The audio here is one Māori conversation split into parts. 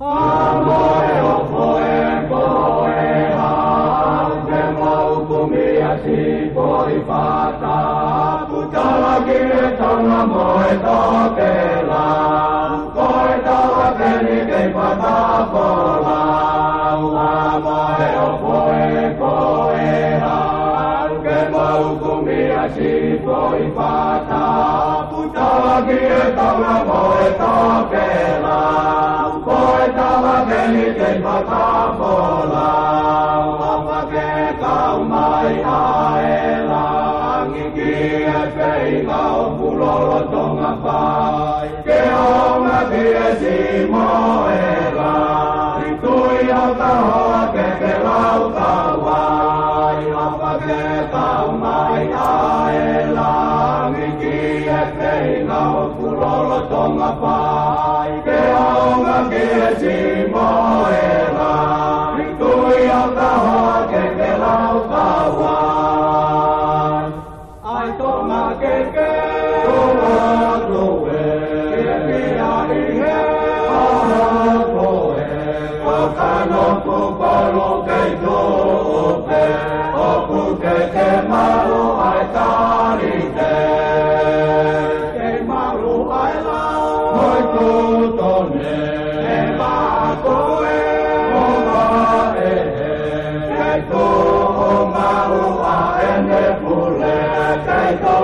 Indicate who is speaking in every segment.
Speaker 1: Amoe o poe poe ha, te mau kumia si poi fata, putala kie tonga moe toke la, koe tawa keni kei pata pola, amoe o poe poe ha, te mau kumia si poi fata, putala kie tonga moe toke la, koe tawa keni kei pata pola, apa ke kau mai aela, ngiki e pei ngau pulolo tonga pai, ke onga kie si moela, itui au tahoa ke lau tawai, apa ke kau mai aela, ngiki e pei ngau pulolo tonga pai, ke onga kie si moela, itui au tahoa ke lau tawai. Ai tonga ke tonga toe, ke pia i he, aha toe, o kano kupolo ke tope, o puke ke maru ai tarite, ke maru ai lau, moi kutone, e maa koe, o maa e he, ke to o maru a ene pule, ke to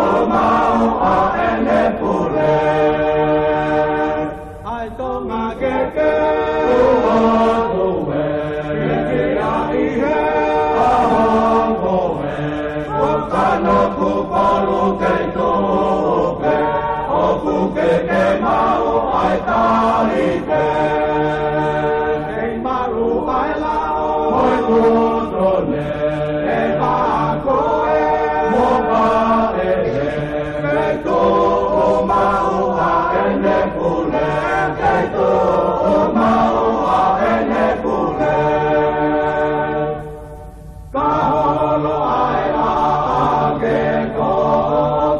Speaker 1: o maru a ene pule. Ai tonga ke tonga toe, ke kia i he, aha koe, o kano kupolu ke tope, o puke ke mau ai tarite, ke maru ai lau, moi kutone, e maa koe, mo maa e he, ke to o mau a ene pule, ke to o mau a ene pule. Ka holo ai a ke ko,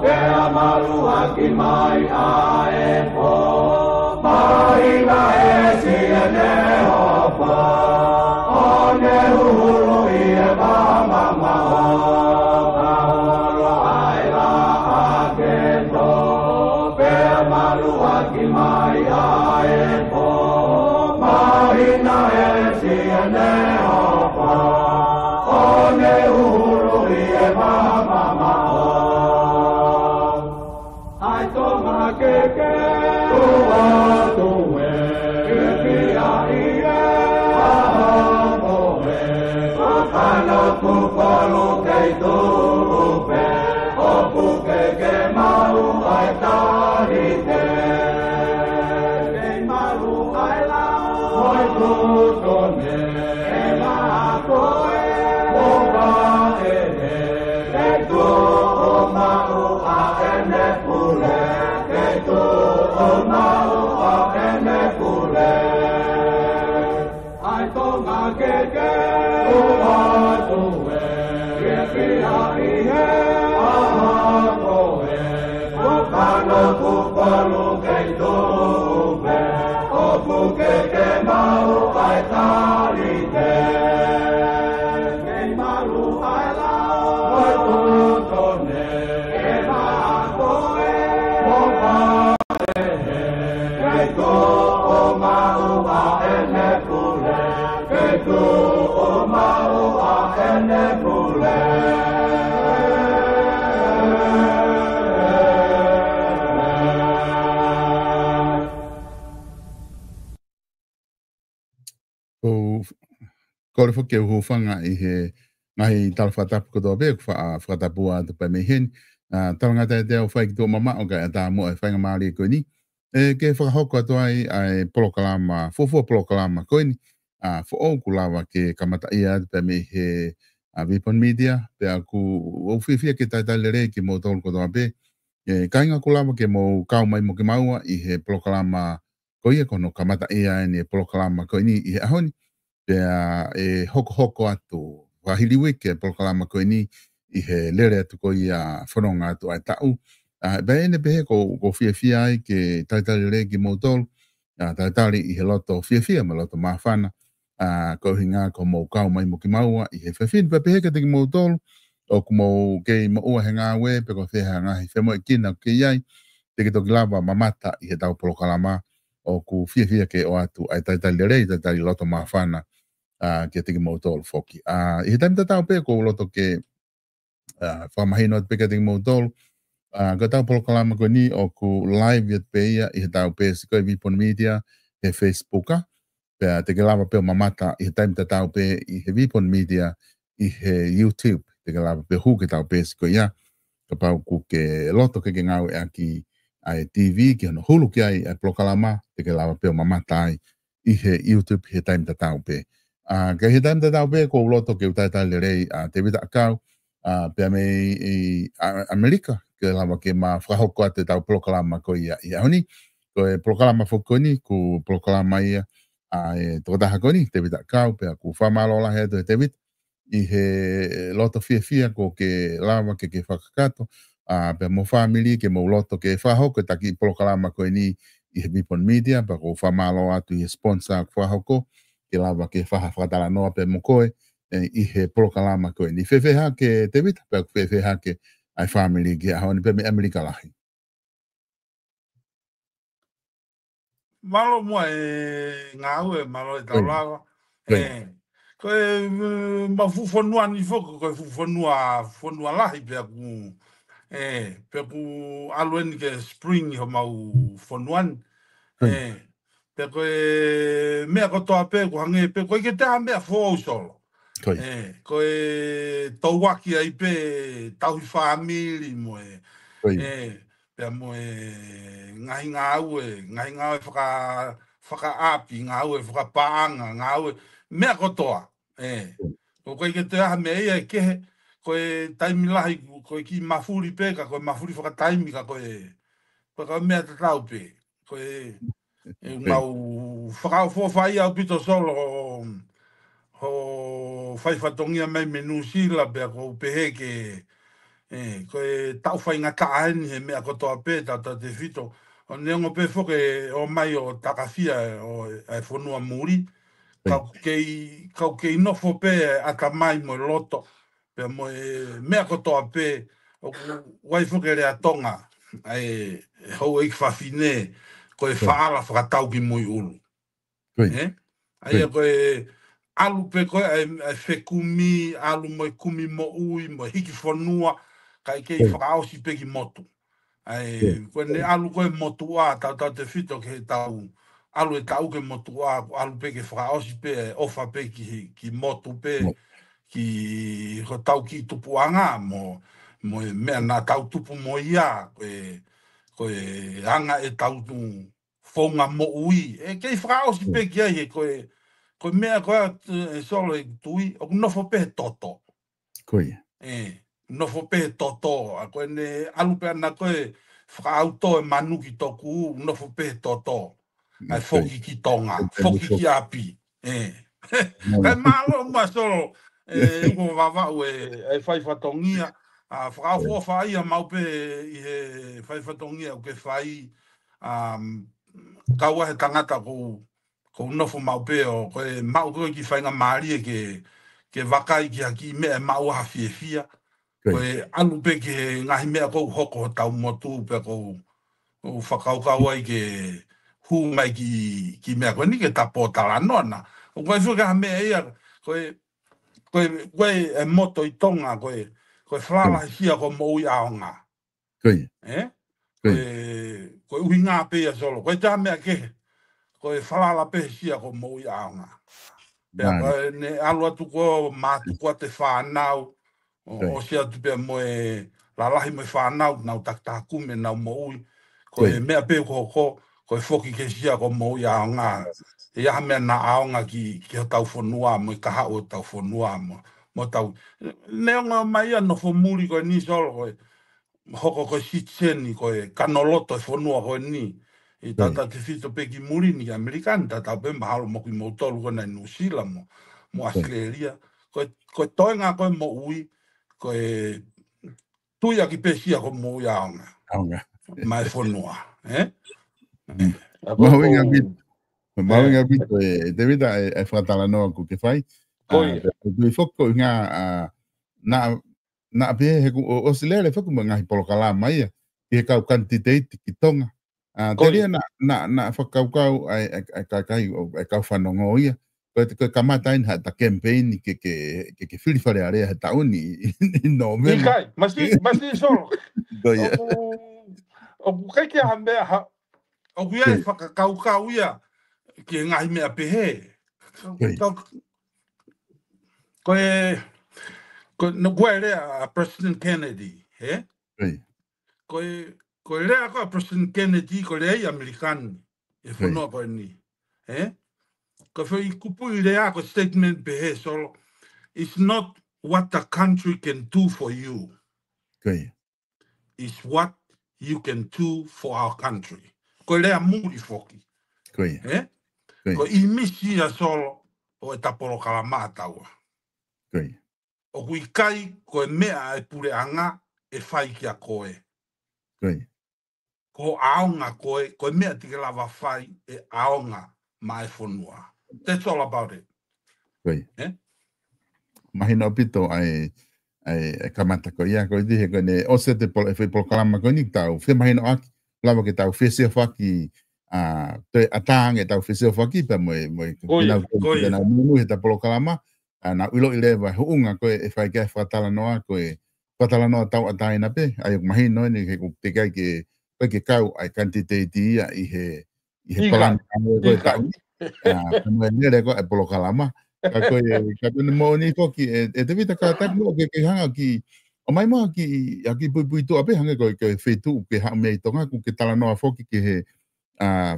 Speaker 1: ke amaru aki mai a e po, maina e si ene hopo, one uhuru i e mama mao, ka holo ai a ke ko, ke amaru aki mai a e po, maina e si ene hopo, one uhuru i e mama mao. Ai tonga ke tua tue, ke pia i e, aha koe, o kano kupolu ke tupe, o puke ke mau ai tarite, ke maru ai lau, moi kutone, e maa koe, o maa e he, ke tu o mau a ene pule, ke tu o mau a ene pule. Ai tonga ke tua tue, ke pia i he, aha koe, o kano kupolu ke tupe, o puke ke mau ai tarite, ke maru ai lau, moi kutone, e maa koe, mo maa e he, ke tu o mau a ene pule, ke tu o mau a ene pule.
Speaker 2: Ko le whake uho whanga i he ngahi tala whatapu kotoa bea ku whakatapua te pai mei hen. Tala ngata e teo whai ki tō mama o ka e tā mua e whainga maari e koe ni. Ke whakahoko atua ai polokalama, fofua polokalama koe ni. Who ku lawa ke kamata ia te pai mei he Vipon Media. Pea ku uwhiwhia ke taitale re ki mō tōru kotoa bea. Kainga ku lawa ke mō kau mai mo ke maua i he polokalama koe ia kono kamata ia e ni polokalama koe ni i he ahoni. Pea e hoko atu wahiliwe ke polokalama koe ni i he lere atu ko i a whanonga atu ai tau. Ba ene pehe ko fia ai ke taitare re ki motol taitali i he loto fia ma loto mawhana, ko hinga ko mō kau mai mo ki maua i he whewhin pepeheka tiki mō tolu, o ku mō kei mo ua he ngā we, pe ko wheha ngahi whemo i kina ki iai, tiki toki lava mamata i he tau polokalama, o ku fia ke o atu ai taitali rei, taitali loto mawhana, ke tiki mō tolu foki. I he taimi tatau pe ko loto ke whamahino at peka tiki mō tolu, ko tau polokalama ko ni o ku live yat pe ia i he tau pe siko i Vipon Media, he Facebooka, pe te ke lava pe o mamata i he taimi tatau pe i he Vipon Media, i he YouTube, te ke lava pe hu ke tau pe siko ia, ka pau ku ke loto ke ngau e aki ai TV, ki hono hulu ki ai polokalama, te ke lava pe o mamata ai i he YouTube, he taimi tatau pe. Ka he taimi tatau pe ko loto ke utaitai le rei te wita akau, pe me i Amerika, ke lava ke ma whahoko ate tau polokalama ko ia i ahoni, ko e polokalama foko ni, ku polokalama ia, e tokotaha ko ni, te wita kau, pe ku whamalola he te wita, i he loto fia ko ke lava ke whakakato, pe mo family ke mo loto ke whahoko, taki polokalama ko ni i he Vipon Media, pe ku whamalola atu i he sponsor whahoko, ke lava ke whakatala noa pe mo koe, i he polokalama ko ni. Whewheha ke te wita, pe ku whewheha ke ai family ki ahoni pe me Amerika lahi.
Speaker 1: Malo mo ngā ue, malo e taulawa. Koe mafufonua ni foko, koe fufonua lahi pe aku, pe aku aluen ke spring ho mau fonuan. Pe koe mea kotoa pe, ko hange pe, koe ke teha mea fōu solo. Koe tauwaki ai pe, tauhi whaamiri mo pe mo ngahi ngā ue whaka api, ngā ue whakapaanga, ngā ue mea kotoa. Ko koe ke te aha mea ia kehe, koe taimilahi, koe ki mafuri pe, ka koe mafuri whakataimi, ka koe mea tatau pe. Koe mau whakao fōwhai au pito solo ho whaifatongia mai me Nusila pe ko pehe ke koe tau whai ngā taaheni he mea kotoa pe tata te whito. O neongo pe whoke o mai o takawhia o e whanua muri. Kau kei nofo pe ata mai mo loto. Pe mo mea kotoa pe o wai whoke rea tonga. Hou eik whawhine koe whaala whakatau ki mui ulu. Aia koe alu pe koe ai whekumi, alu mo kumi mo ui, mo hiki whanua, kai kei whakaosi pe ki motu. Koe ne alu koe motu a, tau te whito ke tau, alu e tau ke motu a, alu pe ke whakaosi pe, ofa pe ki motu pe, ki ho tau ki tupuanga, mo mea nā tau tupu mo ia, koe anga e tau tu whaunga mo ui. Kei whakaosi pe ki ai, koe mea koe solo e tui, o nofo pe toto. Nofo pe toto, a koe ne alupe ana koe whakaauto e manuki toku, nofo pe toto. Ai whoki ki tonga, whoki ki api. Kai malo ma solo, uko wawau e whaifatongia, whakaufua whai a maupe i he whaifatongia o ke whai, kaua he tangata ko nofo maupe o koe mau koe ki whainga maari ke wakai ki haki mea mau ha fia. Koe anu pe ke ngahi mea kou hoko ho tau motu pe kou whakaukau ai ke hu mai ki mea koe ni ke tapo tala nona. O koe whuka mea ia koe e moto i tonga koe whalala hia ko moui aonga. Koe uhi ngā pea solo. Koe tā mea kehe. Koe whalala pe hia ko moui aonga. Pea koe ne alu atu ko mātu kua te whanau. O sia tu pe mo lalahi mo whanau nau taktakume nau moui. Koe mea pe ko whoki ke sia ko moui aonga. E aha mea na aonga ki ho tau whanua mo i kaha o tau whanua mo tau. Neonga mai a nofo muri koe ni solo koe. Hoko koe sitseni koe kanoloto e whanua koe ni. I tata te whito pe ki muri ni Amerikani, tata pe mahalo mo ki mautolu koe nei Nusila mo Australia. Koe toenga koe mo ui, koe tuia ki pesia ko mo ia aonga. Mai whanua.
Speaker 2: Maunga bito te vita e whakatala noa ku ke whai. Tui whoko ngā na pe he o se lere whaku ma ngahi polokala mai e. He kau kantiteiti ki tonga. Te rea na whakaukau ai kau whanongo ia. Ko kamata ina ta campaign ke whiriwhare area he tauni i November.
Speaker 1: Ikai, masi solo. O kai ke ha mea o kuia e whakakaukau ia ki ngahi mea pehe. Koe rea President Kennedy, he? Koe rea koe President Kennedy, koe rea i Amerikani, e whanua koe ni, he? Koe whai kupu i rea koe statement pehe solo, it's not what the country can do for you. It's what you can do for our country. Koe rea muri foki. He? Koe i misi a solo o e taporo kalama ataua. O kui kai koe mea e pure anga e whai ki a koe. Ko aonga koe mea tike lava whai e aonga ma e whonua. That's all about it.
Speaker 2: Mahina pito ai kamata ko ia ko dihe ko ne o se te pol kalama ko ni tau fe mahina aki lava ke tau fe se faki te atang e tau fe se faki pa mo na mu he ta pol kalama na ulo ile va hunga ko e fai ke fatala noa ko e fatala noa tau atai na pe ai mahina ni ke te kai ke kau ai quantity ia i he plan ko tau mo ne ko e pol kalama ka koe mo ni foki e te vita ka tapu o ke hanga ki o mai moa ki pui tu ape hanga koe whetu ke ha mei tonga ku ke tala noa foki ke he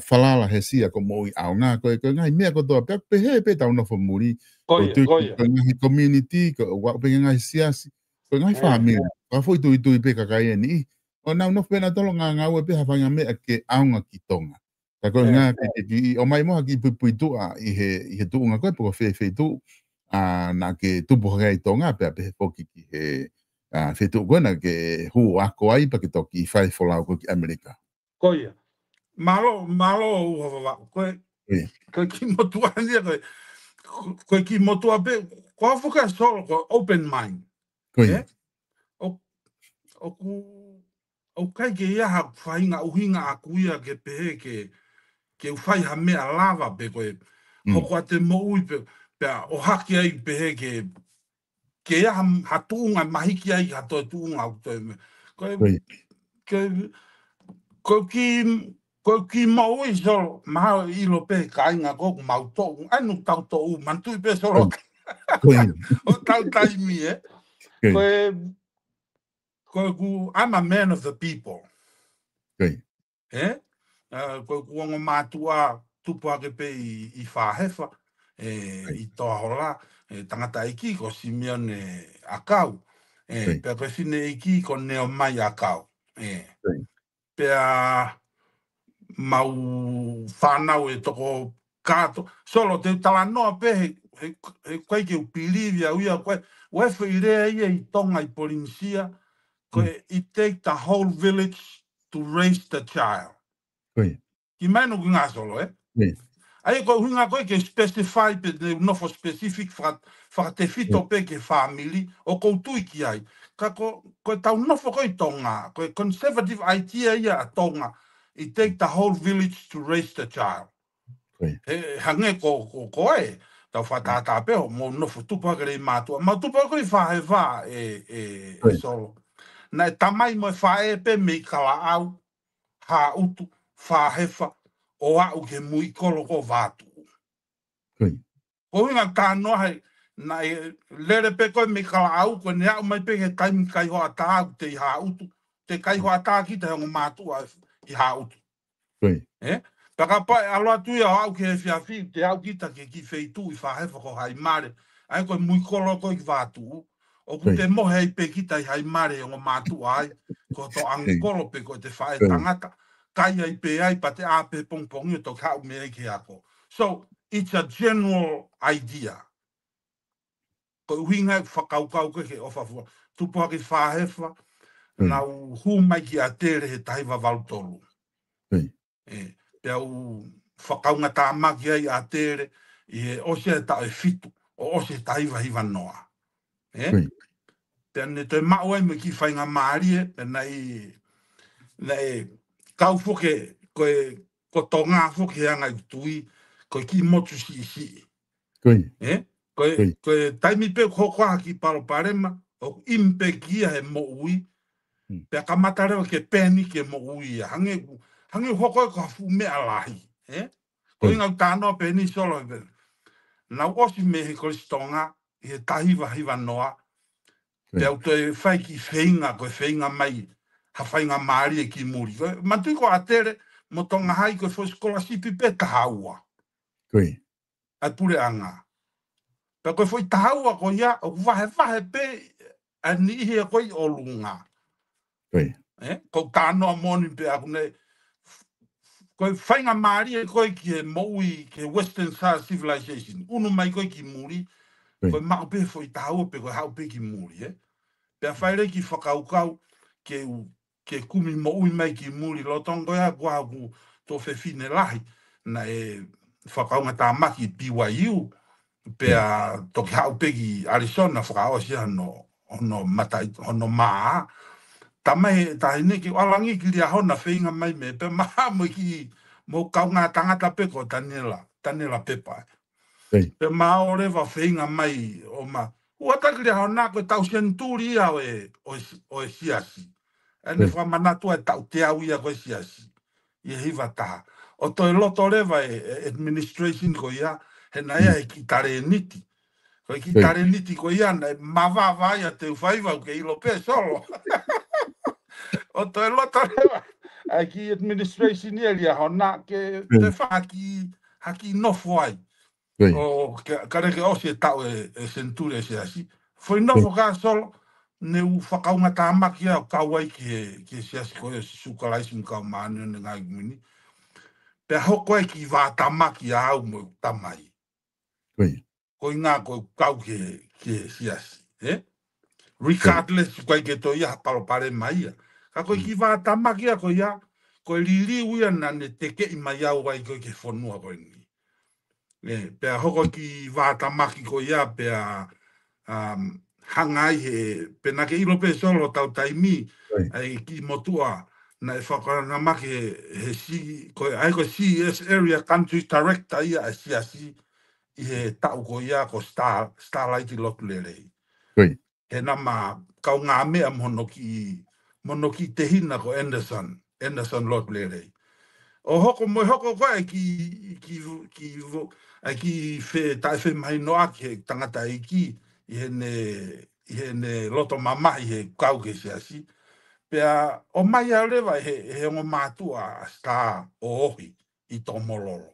Speaker 2: falala he sia ko mo i au ngā koe ngai mea ko toa pe he pe tau nofo muri ko ngai community ko wak pe ngai siasi ko ngai family ka foi tu pe kakai ni o nau nofo pena tolo ngā ue pe hawhanga mea ke aunga ki tonga. Ka koe ngā o mai moa ki pui tua i he tuunga koe poko whi tu na ke tupu hakai tonga pe ape he poki ki he whi tu koe na ke hu ako ai pa ke toki i whai wholau koe ki Amerika.
Speaker 1: Koia. Malo uhawawa. Koe ki motua nia koe ki motua pe kua whuka solo koe open mind.
Speaker 2: Koia.
Speaker 1: O kai ke iaha whainga uhinga a kuia ke pehe ke uwhai ha mea lava pe koe hoko a te moui pe o haki ai pehe ke iaha hatuunga mahiki ai hatoe tuunga au toi me. Koe ki moui solo maha ilo pe ka inga koku mau tou anu tau tou mantui pe solo o tau taimi koe ku I'm a man of the people. Koe kuongo mātua tupu ake pe i whāhewa, i toa hola, tangata iki ko Simeone Akau, pea koe whine iki ko Neo Mai Akau. Pea mau whanau e toko kāto, solo te tala noa pe he koe ke upilivia uia koe, wefe i rea ia i tonga i Polinisia, koe it take the whole village to raise the child. Ki mai no ngā solo, Ai ko hunga koe ke specify pe no for specific fa te fito pe ke family o ko tui ki ai. Ka ko tau no fo koe tonga, ko conservative idea ia tonga. It take the whole village to raise the child. Hange ko koe tau whatata pe mo no fo tupa kere mātua. Ma tupa koe whahe wha solo. Na tamai mo whae pe me kala au ha utu whahewa o au ke mui kolo ko vātu. Ko hinga ka noa na lere pe koe me kala au ko ne au mai pe he taimi kai hoa tā te i ha utu. Te kai hoa tā ki te hongo mātua i ha utu. Paka pai aloa tui au ke he whiawhi te au kita ke ki wheitu i whahewa ko hai mare. Ai koe mui kolo ko i vātu. O ku te mohe i pe kita i hai mare hongo mātua ai. Ko to angkolo pe ko te whae tangata. Kai ai pe ai pa te ape pongpongi to kau me ke ako. So it's a general idea. Ko uhinga whakaukau ke ofafua. Tupu hake whahewa na hu mai ki a tere he taiwa valutolu. Pea whakaunga tā maki ai a tere, i o se ta e fitu, o se ta hiva noa. Tēne te mau ai me ki whainga maari e, nei kau fuke, ko tō ngā fuke anga i tui, ko ki motu si. Koe taimi pe kokoa ki paro parema, o impe kia he mo ui, pe kamata rewa ke pēni ke mo ui, hange hoko e ka fu mea lahi. Ko inga tānoa pēni solo e pēni. Nau osi me he koristonga, he tahiva noa, pe au te whai ki whainga, koe whainga mai, ha whainga maari e ki muri. Matui ko atere, mo tonga hai koe fo skola sipi pe tahaua. Ai pure anga. Pe koe foi tahaua ko ia, o wahe pe, a ni he koe o lunga. Ko tānoa moni pe aku nei, koe whainga maari e koe ki he moui, ki Western Civilization. Unu mai koe ki muri, koe mao pe foi tahaua pe koe hau pe ki muri. Pea whaere ki whakaukau ke kumi moui mai ki muri lotongo ea kua ku tō whewhine lahi na e whakaunga tā maki BYU pea toki hau pegi Arizona whakaosi hono matai, hono maa tamai tahi neki alangi ki lia hona whinga mai me pe maha mo ki mo kaunga tangata peko Tanela Pepa pe maa o rewa whinga mai o ma uatakiri hao nako tau senturi ia o e siasi. Ene whamanatu e tau te au ia koe siasi. Ia hiva taha. O toi loto rewa e administration ko ia, he na ia e ki tare niti. Ko ki tare niti ko ia, na mawa vai te uwhaivau ke ilo pe solo. O toi loto rewa e ki administration ia lia hao na ke te wha haki nofo ai. O kareke o se tau e centure se asi. Foi novo ka solo ne u whakaunga tā maki au kauai ki se asi koe sukalaisi mkau maanu ne ngai mini. Pe hoko e ki wā tā maki au mo tamai. Ko ngā koe kau ke se asi. Regardless koe ke to ia palo pare mai. Ka koe ki wā tā maki a koe ia, koe liri uia na ne teke i mai au wai koe ke whanua koe ni. Pea hoko ki vāta maki ko ia, pea hangai he, pena ke ilo pe solo tau taimi, ai ki motua, na e whakaranga maki he si, ko CS Area Country Director ia a siasi, i he tau ko ia ko Starlight i lotu lerei. He nama kau ngā mea mono ki te hina ko Anderson lotu lerei. O hoko mo hoko koe ki tai whi mai noa ki he tangata iki i hene loto mamahi he kau ke se asi. Pea o mai a rewa he ongo mātua star o ohi i tō mololo.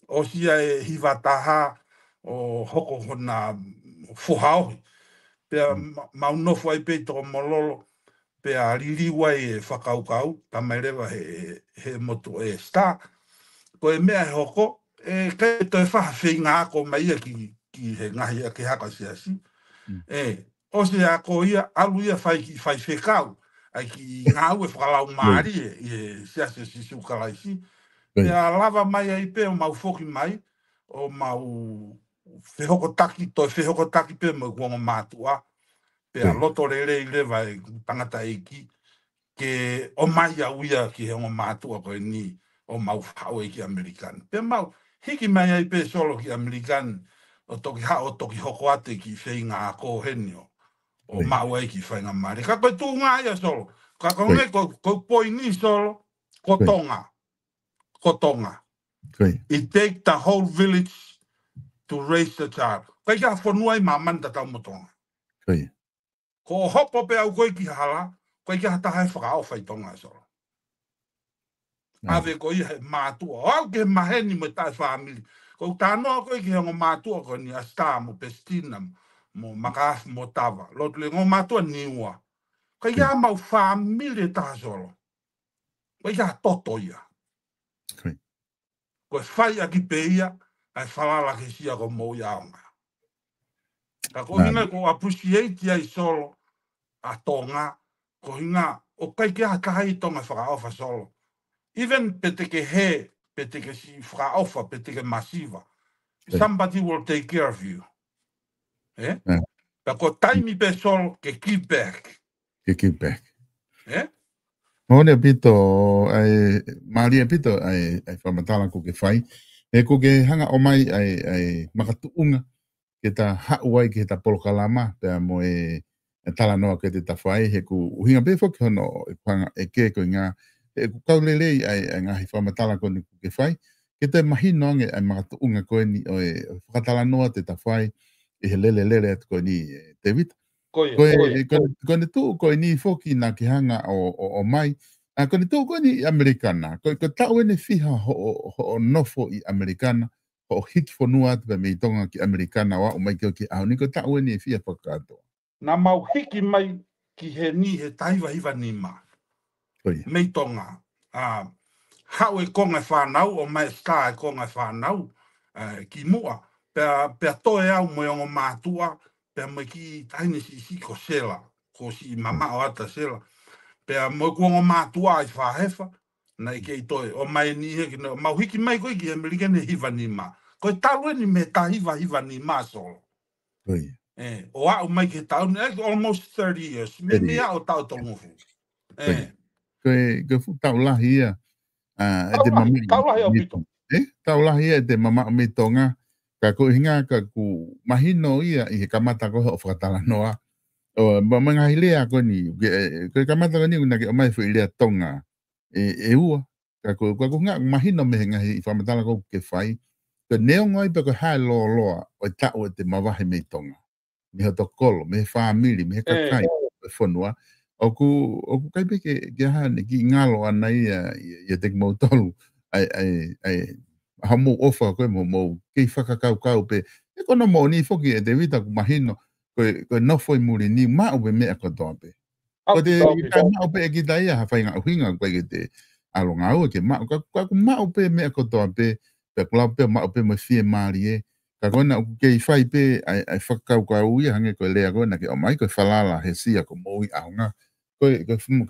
Speaker 1: O sia e hiwa taha o hoko hona fuhaohi. Pea maunofo ai pe tō mololo. Pea ririwa e whakaukau, tamai rewa he motu e star. Ko e mea he hoko, kei toi whawhi ngā ko mai ki he ngahi a ke haka se asi. O se a ko ia, alu ia whai whekau, ai ki ngā ue whakalau maari e se asi si sukalaisi. Pea lava mai ai pe o mau whoki mai, o mau whehoko taki, toi whehoko taki pe mo kuongo mātua. Pea loto rei lewa e tangata eki, ke o mai a uia ki he o mātua koe ni o mau whao eki Amerikan. Pea mau, hiki mai ai pe solo ki Amerikan, o toki hoko ate ki whainga a ko henio, o mau eki whainga mare. Ka koe tū ngā ia solo, ka koe me koe poi ni solo, ko tonga. It take the whole village to raise the child. Kai ka whanua i mamanta tau motonga. Ko hopo pe au koe ki hala, koe ki hata hai whakao whai tonga solo. Ave koe he mātua. O au ke maheni mo tai whamili. Ko tānoa koe ki hengo mātua koe ni a star mo Pestina, mo Makaafi mo Tawa. Lotu le ngō mātua niua. Koe ia mau whamili tā solo. Koe ia toto ia. Koe whai a ki pe ia, ai whalala ke sia ko mou ia onga. Ka ko hinga ko appreciate ai solo a tonga, ko hinga o kai ke haka hai tonga whakaofa solo. Even pe te ke he pe te ke si whakaofa, pe te ke masiva. Somebody will take care of you. Pe ko taimi pe solo ke give back.
Speaker 2: Ke give back. Mone pito ai Maria pito ai whamatala ko ke whai. E ko ke hanga o mai ai makatuunga ke ta hauai ke ta polokalama pe mo e tala noa ke te ta whai he ku uhinga pe whoki hono e panga e ke ko ngā e ku kaulelei ai ngahi whamatala ko ni ke whai ke te mahino ange ai makatuunga ko ni o e whakatala noa te ta whai e he lele atu ko ni te vita. Kone tu ko ni foki na ki hanga o mai. Kone tu ko ni Amerikana. Ko tau ene fiha ho nofo i Amerikana. Ho hiki whanua atu me i tonga ki Amerikana wa o mai ki au. Ni ko tau ene fiha whakato.
Speaker 1: Na mau hiki mai ki he ni he taiwa hiwa ni ma. Me i tonga. Hau e konga whanau o mai sta e konga whanau. Ki mua. Pea toe au mo yongo mātua. Pea mai ki taine si ko sela, ko si mama o ata sela. Pea mo kuongo mātua ai whahefa, na i kei toi. O mai ni he, mau hiki mai koe ki Amerika ne hiva ni ma. Koe talu ni me ta hiva ni ma solo. O au mai ke tau, almost 30 years. Me a o tau tongofu.
Speaker 2: Koe fu tau lahi ia.
Speaker 1: Tau lahi au pito.
Speaker 2: Tau lahi ia te mama o me tonga. Ka ko hinga ka ku mahino ia I he kamata ko o whakatala noa. O mga hilea ko ni, ko kamata ko ni una ke o mai fu ilea tonga e ua. Ka ko nga mahino me ngahi I whamatala ko ke whai. Ko neo ngoi pa ko hae loa o tau te mawahe me tonga. Me ho tokolo, me he whaamiri, me he kakai, me whanua. O ku kaipe ke hane ki ngalo ana ia te mautolu ai hamu ofa koe mo kei whakakau pe e kono mo ni foki e te vita ku mahino koe nofo I muri ni mao pe mea kotoa pe ko te mao pe e ki ta ia hawhai ngā uhinga koe ke te alo ngā ua ke mao ku mao pe mea kotoa pe pe kulau pe mao pe mo fie maari e ka kona ku kei whai pe ai whakakau ia hange koe lea koe na ke o mai koe whalala he sia ko moui aunga koe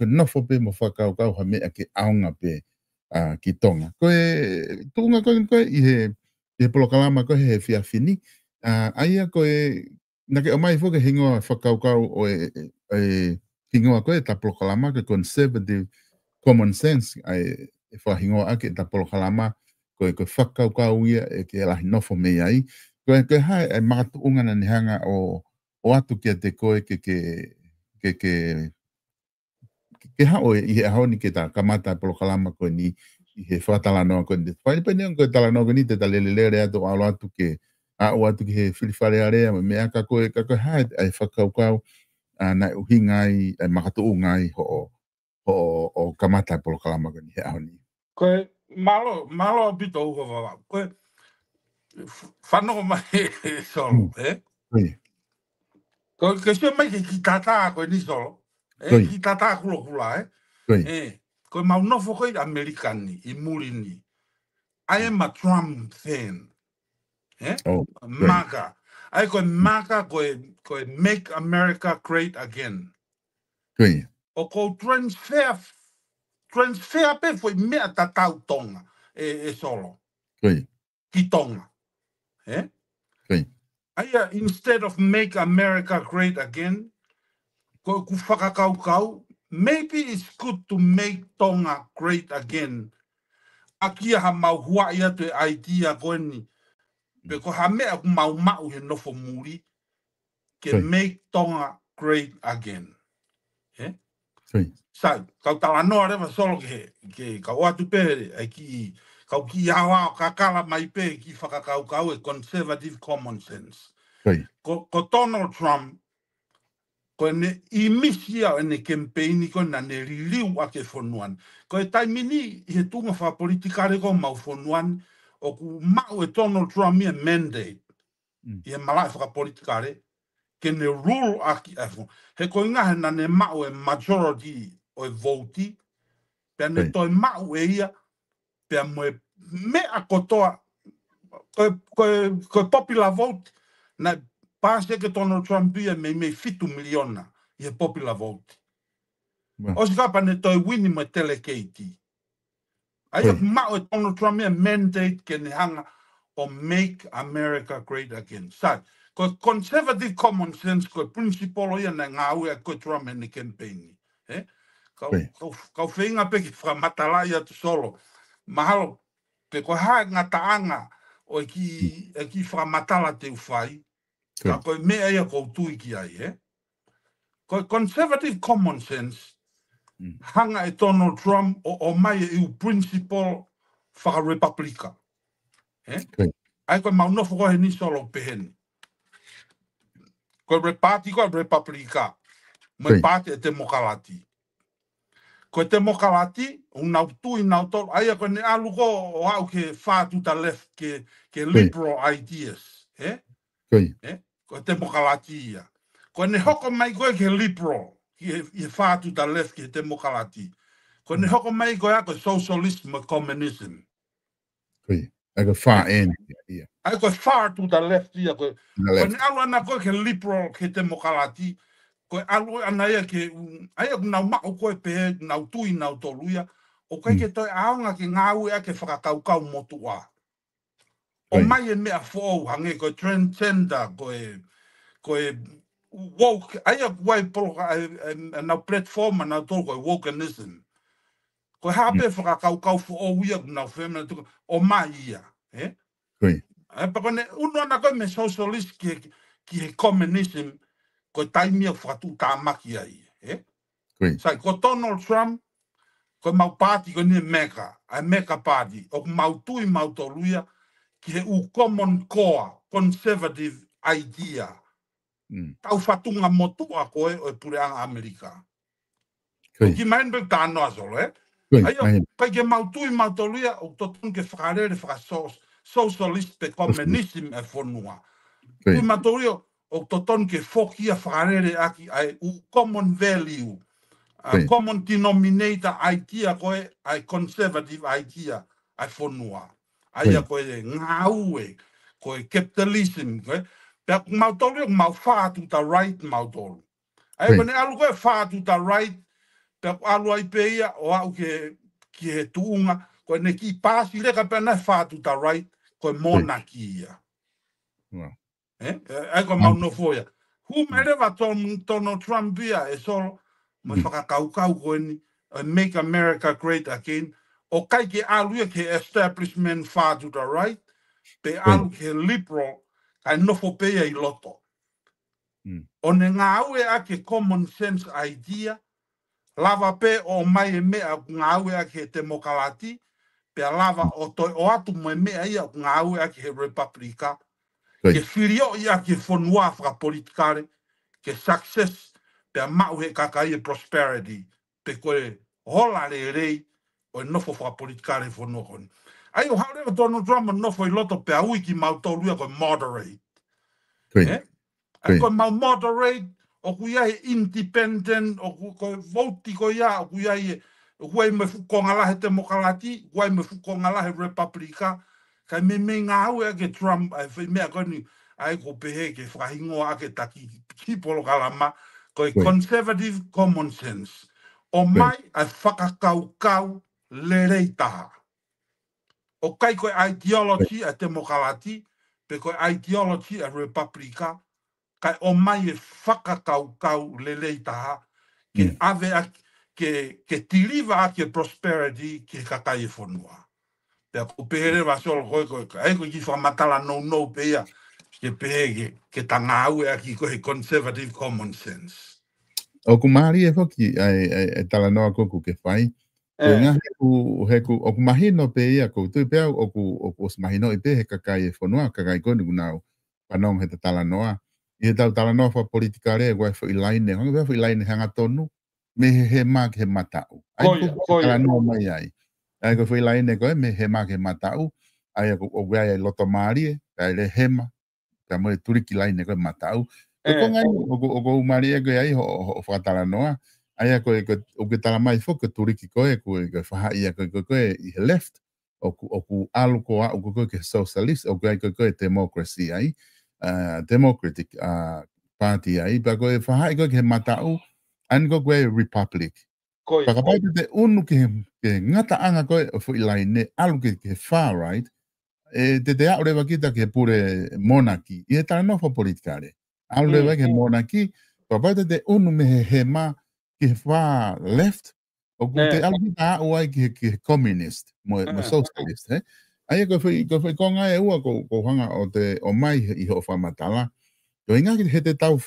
Speaker 2: nofo pe mo whakakau ha mea ke aunga pe ki tonga. Koe tunga koe I he polokalama koe he whiawhini. Aia koe, nake o mai fwke hingoa whakaukau o hingoa koe ta polokalama koe conservative common sense e whahingoa ake ta polokalama koe whakaukau ia e ke lahi nofo mei ai. Koe hae e makatuunga na nihanga o atu kia te koe ke hao I he ahoni ke ta kamata polokalama ko ni I he whatalanoa ko ni. Whaipene ko talanoa ko ni te talelelere ato alo atu ke o atu ke he whiriwhare area me aka koe hae ai whakaukau na uhinga I makatuunga I o kamata polokalama ko ni he ahoni.
Speaker 1: Koe malo bito uko wawa. Koe whanoko mai solo, Koe ke se mai ke ki tata koe ni solo. Ki tata kula, Koe mau nofo koe Amerikani, I muri ni. I am a Trump fan. Maka. Ai koe maka koe make America great again. O ko transfer pe foi mea tatau tonga e solo. Ki tonga. Aia, instead of make America great again, ko ku whakakau, maybe it's good to make Tonga great again. Akia ha mau hua ia te idea koe ni. Pe ko ha mea ku mau he nofo muri, ke make Tonga great again. Sai, kau tala noa rewa solo ke kau atu pe, kau ki hawa o kakala mai pe ki whakakau e conservative common sense. Ko Donald Trump, ko ne I misia e ne campaigni ko na ne riliu ake whonuan. Ko e taimini I he tunga wha politikare ko mau whonuan, o ku mau e Donald Trump ia mandate, I he malai whaka politikare, ke ne rule aki efu. He ko inga he na ne mau e majority o e voti, pia ne toi mau e ia, pia moe mea kotoa, ko popular vote, na pase ke Donald Trump ia me fitu miliona I he popular vote. O si kapa ne toi wini mo telekeiti. Ai ak mao Donald Trump ia mandate ke ne hanga o Make America Great Again. Sai, ko conservative common sense ko principle ia na ngau e ko Trump in the campaign. Kau whenga pe ki whamatala ia tu solo. Mahalo, pe ko hae ngā taanga o e ki whamatala te uwhai. Ka koe mea ia koutu ki ai, Ko conservative common sense, hanga e Donald Trump o mai e u principle whaka-republika. Ai koe maunofo koe ni solo peheni. Koe repati koe republika. Mai pati e demokalati. Koe demokalati, unau tui nau tolu, aia koe ne alu ko o au ke whātu ta left ke liberal ideas. Koe demokalati ia. Koe ne hoko mai koe ke liberal, ke whātu ta left ke demokalati. Koe ne hoko mai koe ako socialism or communism.
Speaker 2: Ai koe far end.
Speaker 1: Ai koe far to the left ia koe. Koe ne alu ana koe ke liberal ke demokalati. Koe alu ana ia ke, aia nau mako koe pehe, nau tui, nau tolu ia. O koe ke toi aonga ke ngāu ea ke whakakaukau motu a. O mai e mea fōu hange koe transgender, koe woke, aia koe poloka, nau platform, nau tolu koe wokeism. Koe hape whakakaukau fōu ia, nau whemena tuku, o mai ia. Pa kone, uno ana koe me socialist ki he communism, ko taimia whakatu tāmaki ai. Sai, ko Donald Trump, ko mau party ko ni Mecca party, o mau tui mau toluia, ki he u common core, conservative idea. Tau whatunga motua koe o e pureanga Amerika. O ki mainbe tāno asolo, Ai, kai ke mau tui mau toluia, o totun ke whakarere socialist pe communism e whonua. Tui mau toluia, o toton ke fokia whakarere aki ai u common value, common denominator idea koe, ai conservative idea, ai whonua. Ai a koe ngāue, koe capitalism, koe. Pea mau tolu, mau whātu ta right mau tolu. Ai koe ne alu koe whātu ta right, pea alu ai peia, o au ki he tuunga, koe ne ki pāsi leka pea nei whātu ta right, koe monarchy ia. Ai koe mau no foia. Whomever Donald Trump ia e solo, mai whakakaukau koe ni, Make America Great Again, o kai ke alu ia ke establishment whātu ta right, pe alu ke liberal, kai nofo peia i loto. O ne ngā aue a ke common sense idea, lava pe o mai e mea ngā aue a ke demokalati, pe lava o toi o atu mai mea ia ngā aue a ke republika, ke whirio ia ke whonua whakapolitikare, ke success, pe mau he kakai e prosperity, pe koe hola re rei, o e nofo whakapolitikare whonua koni. Ai o haure o Donald Trump nofo i loto pe aui ki mau tolua koe moderate. Ai koe mau moderate, o kuia he independent, o koe voti koe ia, o kuia he kuai me fukonga lahe demokalati, kuai me fukonga lahe republika, kai me ngā aue ake Trump, ai whai mea koe ni, ai ko pehe ke whahingoa ake taki kipolo kalama, koe conservative common sense. O mai ai whakakaukau le rei taha. O kai koe ideology a demokalati, pe koe ideology a republika, kai o mai e whakakaukau le lei taha, ke ave a, ke tiriva a ke prosperity ke kakai e whonua. Pea ko pehere wa solo koe, ai koe ki whamatala no pea, ke pehe ke tanga aue a ki koe conservative common sense.
Speaker 2: O ku mahari e whoki e tala noa koku ke whai, koe ngā heku, o ku mahino pe ia kou tui pea, o ku os mahino i pe he kakai e whonua, kakai konu kunau, panong he te tala noa. I he tau tala noa wha politika rea, guai wha ilaine, honga wha ilaine hanga tonu, me he mak he matau. Ai ko tala noa mai ai. Ai ko wha ilaine koe, me he mak he matau, ai o guai ai loto maari, ai le hema, ka moe turiki laine koe matau. Ko kongai, o ko maari e koe ai ho wha noa, ai o ke tala mai whoka turiki koe, koe whaha ia koe i he left, o ku alu ko au koe ke socialist, o koe democracy ai, Democratic Party ai, pa koe whahai koe ke matau, an koe republic. Whakapaita te unu ke ngata anga koe o fui lai ne alu ke far right, te au rewa kita ke pure monarchy, i e tala nofo politikare. Au rewa ke monarchy, whakapaita te unu me he ma ke far left, o ku te alu kita au ai ke communist, mo socialist, he? Aia ko fui konga e ua ko hanga o mai i ho whamatala. Ko inga ki he te tau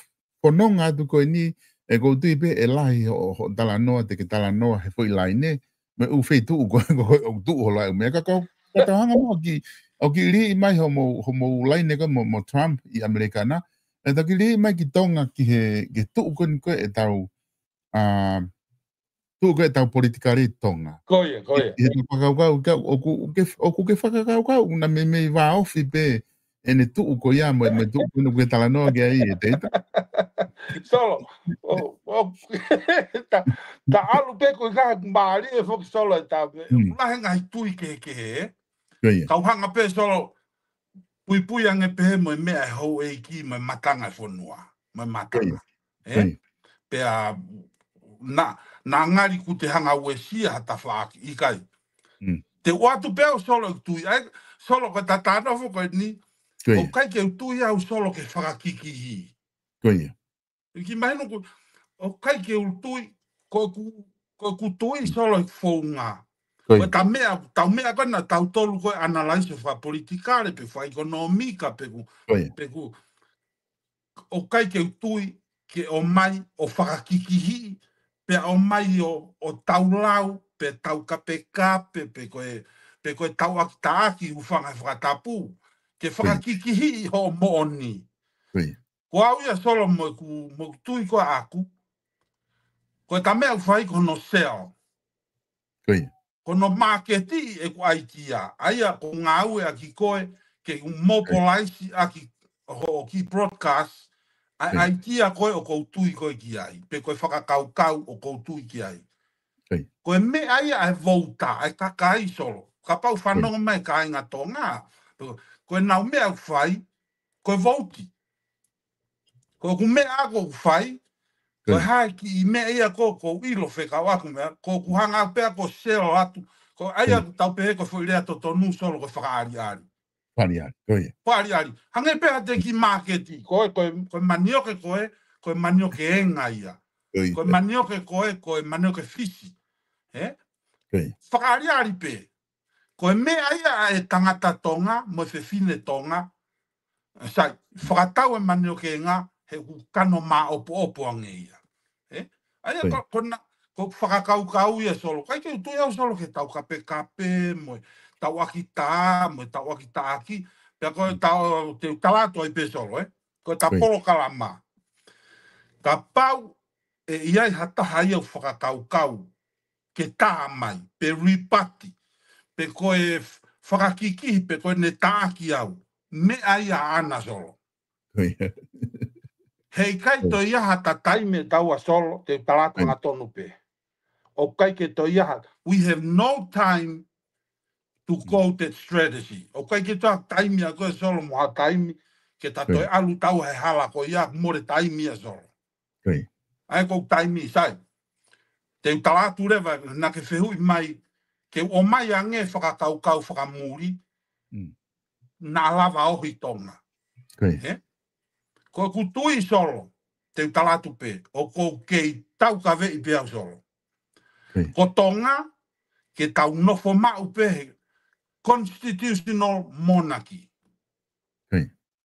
Speaker 2: whanonga atu koe ni, e ko tui pe e lahi o tala noa te ke tala noa he fui lai ne, me u whei tuu ko o tuu ho lai mea ka tau hanga mo o ki ri i mai ho mo lai ne ko mo Trump i Amerikana, e ta ki ri i mai ki tonga ki he tuu ko ni koe e tau tuu koe e tau politikari tonga.
Speaker 1: Koia.
Speaker 2: I te whakaukau, o ku ke whakaukau, na me wā ofi pe, e ne tuu ko ia mo tuu ko ni koe tala noa ki ai e teita.
Speaker 1: Solo, ta alu pe ko ka mari e fok solo ta la henga tui ke kau hanga pe solo pui ange pe mo me a ho e ki mo matanga fonua mo matanga pe a na ngari ku te hanga we sia ta fa i kai te watu pe solo tui ai solo ko ta no fo ko ni o kai ke tui au solo ke fa kiki ki mai no o kai ke ultui ko ku tui solo fonga ko ta mea kana tau tolu ko analyze fa politikale pe fa economica pe ku o kai ke ultui ke o mai o whakakikihi pe o mai o taulau pe tau kape pe ko tau akitaaki ufanga whakatapu ke whakakikihi ho mooni ko au ia solo mo tui ko aku ko ta mea fai kono sell. Kono marketi e ko aitia. Aia ko ngau e aki koe ke mobilize aki ho ki broadcast aitia koe o koutui koe ki ai. Pe koe whakakaukau o koutui ki ai. Koe me aia e vouta, e kakai solo. Ka pau whanonga mai ka inga tonga. Koe nau mea fai, koe vouti. Koe ku mea ako fai, ko hai ki me ia ko ilo fe ka waku me ko ku hanga pe ko selo atu ko aia tau pe ko foi le to tonu solo ko fakaari ari hanga pe ate ki market ko manio ke ko manio ke enga ia ko manio ke manio ke fisi fakaari ari pe ko me aia e tangata tonga mo fe fine tonga sai fakatau manio ke nga he ku kano ma opo angeia Aia ko whakakaukau ia solo. Kai ke tu iau solo ke tau kape mo tau akita mo tau akita aki. Pea ko tau te talato ai pe solo, Ko ta polo kalama. Ka pau iai hataha ia whakakaukau ke tā mai, pe ripati, pe koe whakakiki, pe koe ne tāki au. Me aia ana solo. Hei kai to iaha ta taime taua solo te talato ngā tonu pe. O kai ke to iaha. We have no time to go that strategy. O kai ke toa taime a koe solo mo ha taime ke ta toi alu tau he hala ko ia more taime a solo. Ai ko taime sai. Te talato rewa na ke whehui mai ke o mai ange whakakaukau whakamuri na lava ohi tonga. Ko kutui solo te talatu pe o ko ke tau ka ve i pe au solo. Ko tonga ke tau nofo mau pe constitutional monarchy.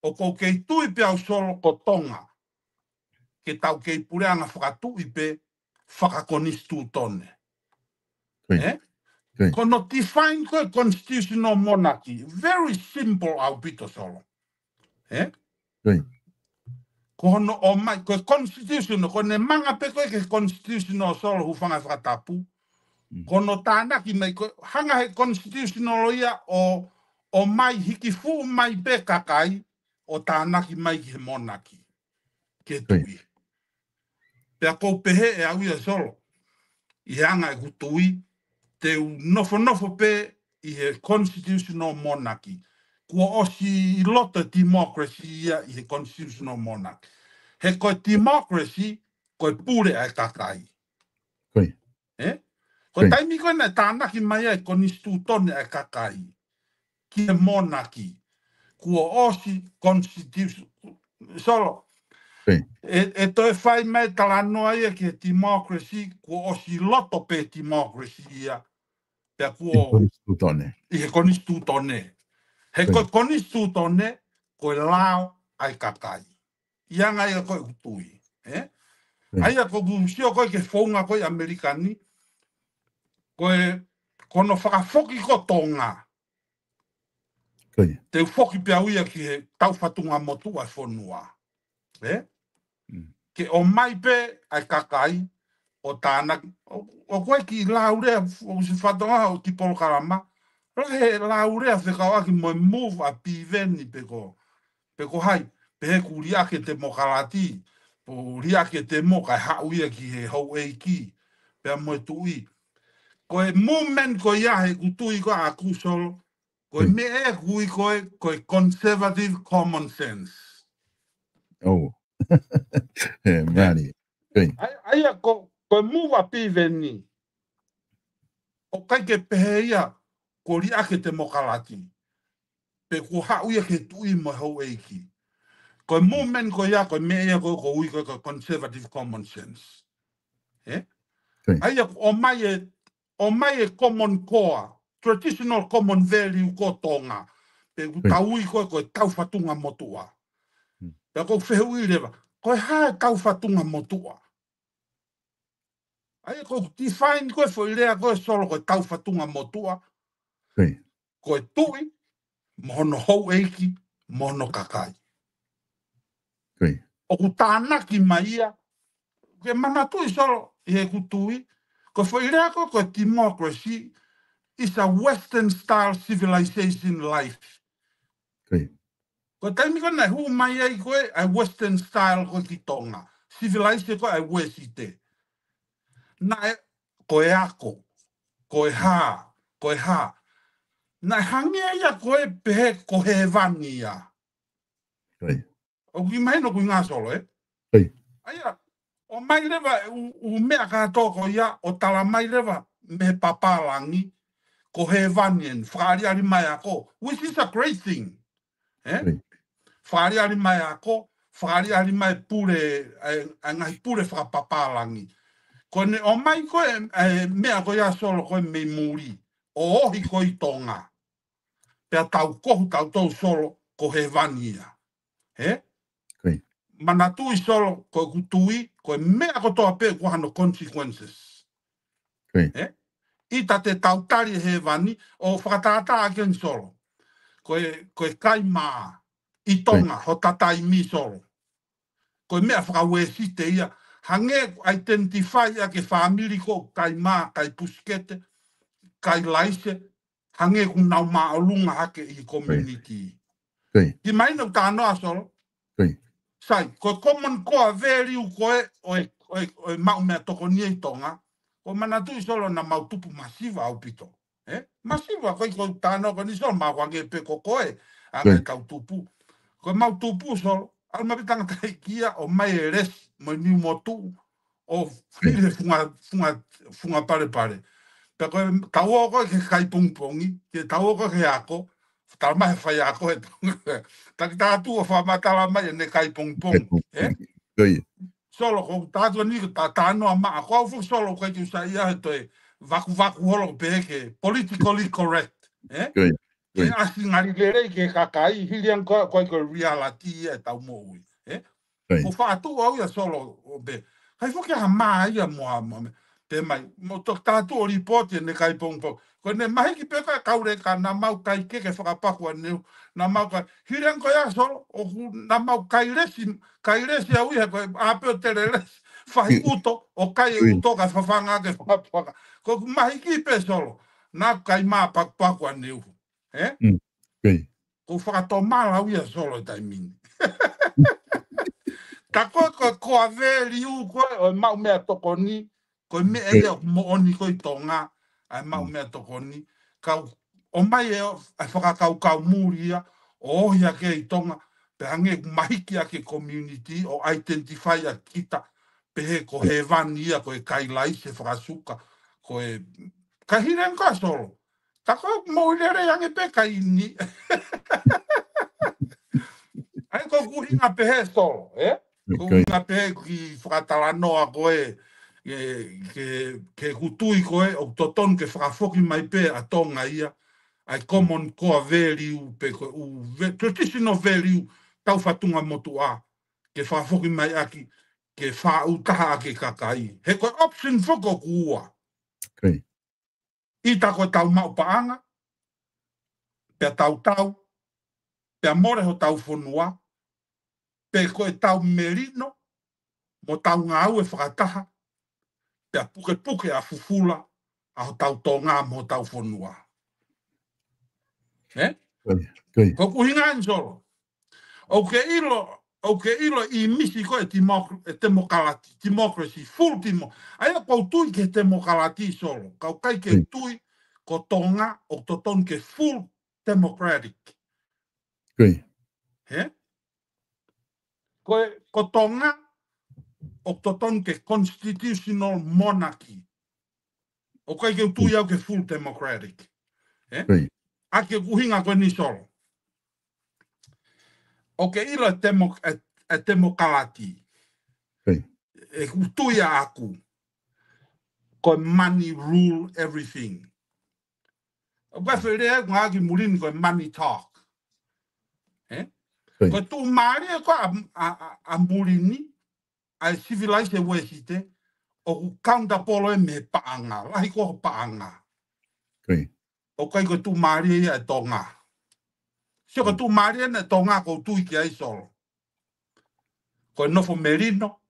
Speaker 1: O ko ke tui pe au solo ko tonga ke tau ke pureanga whakatui pe whakakonistu tone. Ko no define ko constitutional monarchy. Very simple au pito solo. Ko hono o mai, ko constitutional, ko ne manga pe koe ke constitutional solo hu whanga whakatapu. Ko no tānaki mai, ko hanga he constitutional ia o mai hiki fu mai pe kakai, o tānaki mai ki he monaki. Ke tui. Pea ko pehe e au ia solo. I hanga e kutui, te nofo pe i he constitutional monarchy. Kua osi I lota democracy ia I he constitutional monarchy. He koe democracy, koe pure ai kakai. Ko taimi koe na tānaki mai ai ko nistu tone e kakai. Ki e monaki. Kua osi constitution. Solo. E toi whai mai talanoa ia ki e democracy. Kua osi loto pe democracy ia. Pea kua... I he konistu tone. He koe konistu tone, koe lao ai kakai. Ianga ia koe utui. Aia ko busio koe ke whaunga koe Amerikani. Koe kono whakafoki ko tonga. Te whoki pia uia ki he tauwhatunga motu ai whonua. Ke o mai pe ai kakai o tāna. O koe ki laurea o si whatonga o ki polokarama. He laurea whekau aki moi move a piveni peko. Peko hai. Pehe ku riake te mokalati. Po riake te moka hauia ki he hau eiki. Pea moe tui. Koe movement ko iahe kutui ko a kusolo. Koe me e kui koe conservative common sense.
Speaker 2: Oh. Mani.
Speaker 1: Aia koe move a piveni. O kai ke pehe ia ko riake te mokalati. Pe ko hauia ke tui mo hau eiki. Koe movement ko ia koe me e koe koe conservative common sense. Aia o mai e common core, traditional common value ko tonga. Pe taui koe tau whatunga motua. Pe ko whehui rewa, koe hae tau whatunga motua. Aia ko define koe whoirea koe solo koe tau whatunga motua. Koe tui, mohono hou eiki, mohono kakai. O ku tānaki mai ia, ke mana tui solo i he kutui, ko whoirea koe democracy is a Western style civilization life. Ko taimi kona hu mai ai koe a Western style koe ki tonga. Civilization koe a wesite. Na e koe ako, koe ha. Na hangia ia koe pehe koe he vangi ia. O ki mai no kui ngā solo, Aia, o mai lewa u mea kātoko ia, o tala mai lewa me papalangi, ko he vanien, whaariari mai ako, which is a great thing. Whaariari mai ako, whaariari mai pure, ngai pure whakapapalangi. Ko ne o mai koe, mea koe a solo koe me muri, o ohi koe tonga. Pea tau kohu tau tau solo ko he vania. Mana tui solo koe kutui, koe mea kotoa pe ko hano consequences. Ita te tautari he vani, o whakatata aken solo. Koe kai maa, i tonga, ho tatai mi solo. Koe mea whakawesite ia, hange identify a ke family ko kai maa, kai puskete, kai laise, hange ku nau maa olunga hake i community. Ki mai no tānoa solo. Sai, koe common core value koe, oe mau mea toko nie i tonga, o mana tui solo na mau tupu masiva au pito. Masiva, koe tānoa ko ni solo mau wange pe ko koe, angai kau tupu. Koe mau tupu solo, al mawitanga tai kia o mai e res, mo ni motu, o while funga pare. Pe koe tau koe ke kai pungpongi, ke tau koe ke ako, tala mai whai ako e tonga. Taki tātu o whamatala mai e ne kai pungpong. Solo ko tātua ni ka tānoa maa, ko au fu solo koe ki usai ia he toi vaku holo peke, politically correct. Ke asi ngari lerei ke kakai, hilian koe koe reality e tau moui. Ko whaatu au ia solo o be. Kai fuke ha maa ia moa moa. Te mai, mo tok tātu o ripoti e ne kai pongpong. Ko ne mahi ki peka kaure ka na mau kai keke whakapakua neu. Na mau kai, hirian koe a solo, o na mau kai resi au iha koe, apeo tere resi. Whahi uto, o kai e uto ka whawhanga ke whakapaka. Ko mahi ki pe solo, na kai maa pakapakua neu. Ko whakato maa au iha solo e taimini. Ta koe koa veli u koe, o mau mea toko ni, koe mea ia mo oni koe tonga, ai mau mea toko ni, o mai e whakakau mūria, o ohi ake i tonga, pe hange mahiki ake community, o identify a kita, pe he ko he vani ia koe kai lai se whakasuka, koe kahiren ka solo. Tako mo lere yang e pe kaini. Ai ko kuhinga pehe solo, kuhinga pehe ki whakatalanoa koe ke kutui koe o toton ke whakafoki mai pe a tonga ia ai common core value pe koe traditional value tau whatunga motu a ke whakafoki mai aki ke whautaha ake kakai. He koe option whako kuua. I tako tau mau paanga, pe tau, pe more ho tau whonua, pe koe tau merino, mo tau ngau e whakataha, pe puke a fufula, a ho tau tonga mo tau whonua. Ko kuhinga in solo. O ke ilo i misi koe democracy, full democracy. Aia kau tui ke democracy solo. Kau kai ke tui ko tonga o toton ke full democratic. Ko tonga o toton ke constitutional monarchy. O kai ke tui au ke full democratic. Ake kuhinga koe ni solo. O ke ilo e democracy. E kutui a aku. Ko money rule everything. O ka where ngā ki mulini ko money talk. Ko tu maari ko a mulini a civilized wesite o ku kaunta polo e me paanga. Lahi ko paanga. O kai ko tu maari e tonga. Se ko tu maari e tonga ko tu iki ai solo. Ko nofo merino.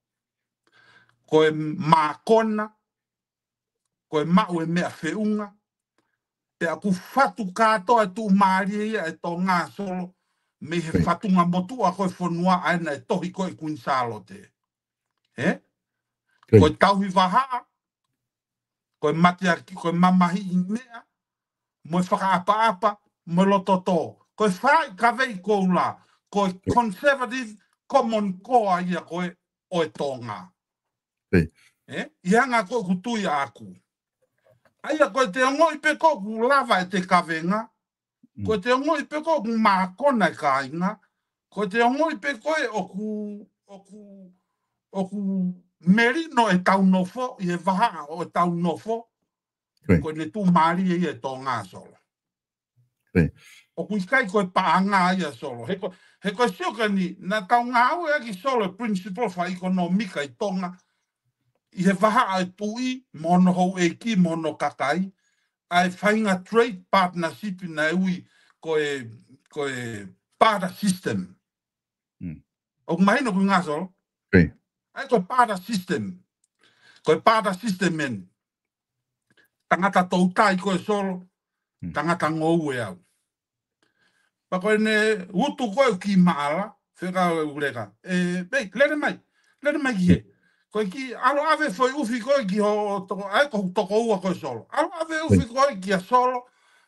Speaker 1: Ko e makona. Ko e mau e mea feunga. Te aku fatu katoa tu maari e tonga solo. Me he fatunga motu a koe whanua aina e tohi koe kuinsalo te. Koe tauhi wahaa, koe matia ki koe mamahi i mea, moe whakaapa-apa, moe lototo. Koe whai kawei kou la, koe conservative common core ia koe oe tonga. Ianga koe kutui aku. Aia koe te ngoi pe koe ku lava e te kawenga, ko te ngoi pe ko makona ka inga ko te ngoi pe ko oku merino e tau nofo i e vaha o tau nofo ko ne tu mari e tonga solo o ku skai ko paanga ia solo he ko sioka ni na tau ngau e ki solo principle fa economica i tonga i e vaha e tui mono ho e ki mono kakai ai fainga trade partnership na ui koe para system. O mai no kunga so. Ai koe para system. Koe para system men. Tangata toutai koe solo. Tangata ngou e au. Pa koe ne utu koe ki maala. Whika ureka. Bei, lere mai. Lere mai ki he. Koe ki alo ave foi ufi koe ki ho toko. Ai ko toko ua koe solo. Alo ave ufi koe ki a solo.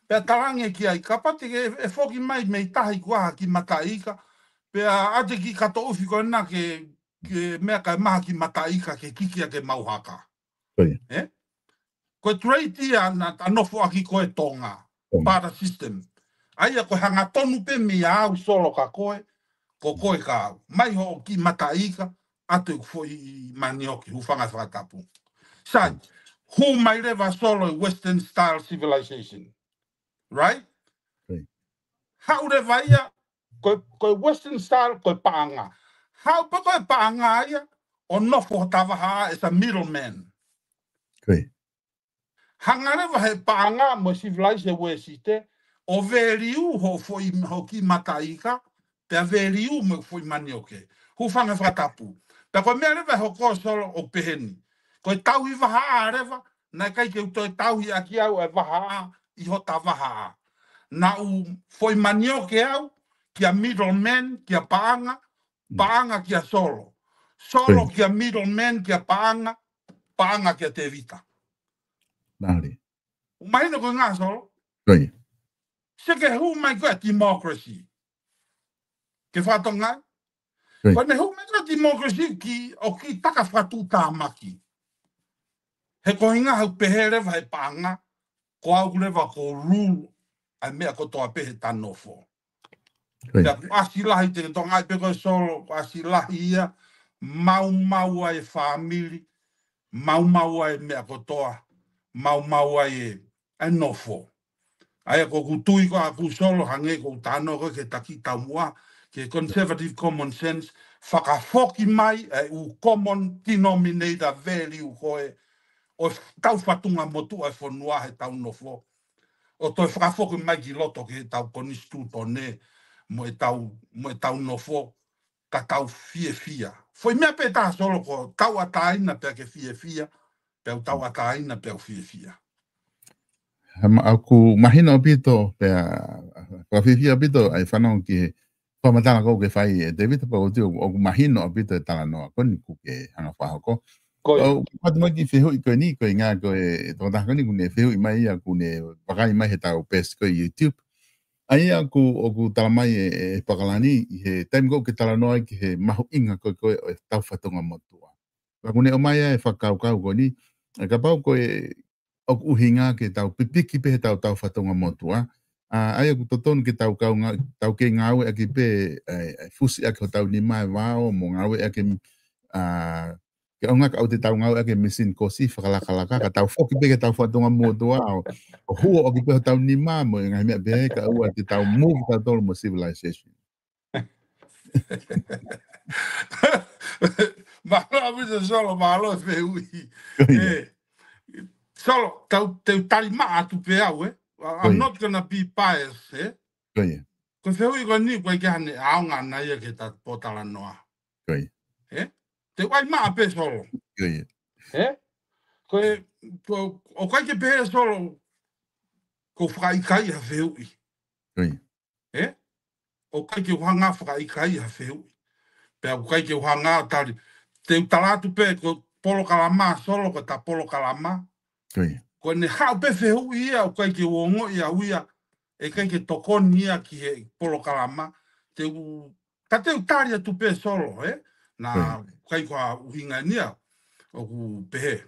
Speaker 1: Pea talange ki ai kapati e foki mai mei tahi kuaha ki mataika. Pea ate ki kato ufi koe na ke mea kai maha ki mataika ke kikia ke mauhaka. Koe treitia na anofo aki koe tonga. Para system. Aia koe hanga tonu pe mea au solo ka koe. Ko koe ka au. Mai ho ki mataika. Ate foi manioki. Hufanga whakatapu. Sai. Hu mai rewa solo Western style civilization. Right? How de vaia koe Western style koe paanga. How pa koe paanga ia o nofo tavaha as a middleman. Hangare wa he paanga mo civilized wesite o veriu ho foi ho ki mataika pe veriu mo foi manioke. Hu fanga whatapu. Pe koe mea rewa ho ko solo o peheni. Koe tauhi waha rewa na kai ke utoe tauhi aki au e waha I ho tavaha. Na u foi manioke au ki a middleman ki a paanga ki a solo. Solo ki a middleman ki a paanga ki a te vita.
Speaker 2: Nari.
Speaker 1: O mai no ko ngā solo? Seke hu mai koe democracy. Ke whatonga? Koe ne hu mai koe democracy ki o ki taka whatu tā maki. He ko hinga hau pehe rewa he paanga, ko au rewa ko rulu, ai mea ko toa pehe tano fo. Pea ku asilahi te tonga ai peko solo, ku asilahi ia, mau ai family, mau ai mea ko toa, mau ai e nofo. Ai ko kutui ko aku solo hange ko tano ko ke taki tamua, ke conservative common sense, whakafoki mai e u common denominator value ko e, o tau whatunga motu ai whanua he tau nofo. O toi whakafoki mai ki loto ke tau konistu tone, mo e tau nofo, ka tau fia. Foi mea pe tā solo ko tau ataina pe ke fia, pe tau ataina pe fia.
Speaker 2: Aku mahina pito pe ka fia pito ai whanau ki pamatana ko ke whai e David pa o tio o mahina pito e tala noa koni ku ke hanga whahoko. O patu mai ki whihu i koe ni koe ngā koe tōtaka koni kune whihu i mai a kune pakai mai he tau pes koe YouTube. Ai aku o ku tala mai e pakalani i he time ko ke tala noa ki he mahu inga koe koe o tau whatonga motua. Ka kune o mai e whakau koe ni, ka pau koe o uhinga ke tau pipiki pe he tau whatonga motua. Ai aku totonu ke tau kau tau ke ngau e ki pe fusi ake o tau ni mai wao mo ngau e ake ke onga ka o te tau ngau ake mesin kosi whakalakalaka ka tau whoki pe ke tau whatonga motua o hua o ki pe tau ni mai mo ngai mea behe ka ua te tau move tau tolu mo civilization.
Speaker 1: Malo abisa solo malo fe ui. Solo te tali maa atu pe au I'm not gonna be biased, Ko fe ui ko ni koe ke hane aonga na ia ke ta potala noa. Te wai maa pe solo. Koe o kai ke pe solo ko whakaikai ha fe ui. O kai ke whanga whakaikai ha fe ui. Pea o kai ke whanga tali. Te utalatu pe ko polo kalama solo ko ta polo kalama. Ko ne hao pe fe ui ia o kai ke uongo ia uia. E kai ke tokoni ia ki he polo kalama. Te utari atu pe solo, Na kai koa uhinga nia o ku pehe.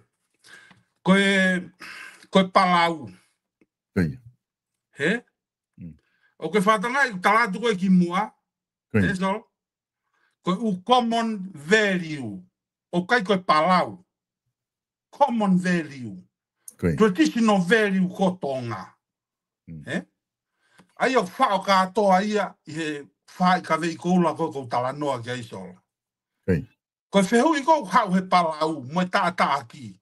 Speaker 1: Koe palau. O koe whatangai talatu koe ki mua. So? Koe u common value. O kai koe palau. Common value. Traditional value ko tonga. Ai o whao katoa ia i he whai ka vei koula ko talanoa ki aisolo. Koe whehui ko hau he palau mo e tātāki.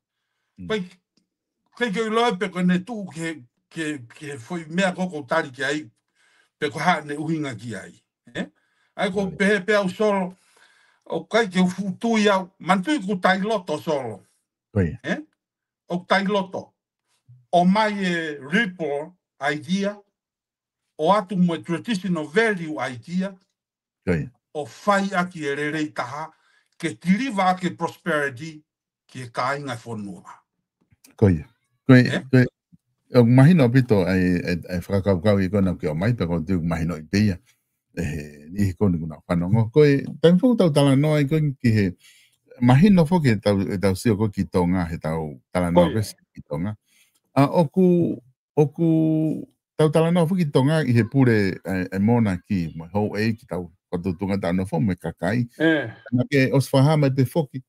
Speaker 1: Koe ke loepe koe ne tū ke foi mea koko tari ki ai pe ko haa ne uhinga ki ai. Ai ko pehe pe au solo o kai ke ufutu iau mantui ku tai loto solo. O tai loto. O mai e ripple idea o atu mo traditional value idea o whai aki e rerei taha ke tiriwa ake prosperity ki e kāinga whanua.
Speaker 2: Koe, o mahino pito ai whakakaukau i kona ki o mai pe ko tu mahino i pia. Ni kona kuna whanongo. Koe, taim whoku tau tala noa i kona ki he mahino whoki tau sio ko ki tonga he tau tala noa ki tonga. Oku tau tala noa whoki tonga i he pure e mona ki mo hou e ki tau whatutunga tau no whomu e kakai. Nga ke os whahama te whoki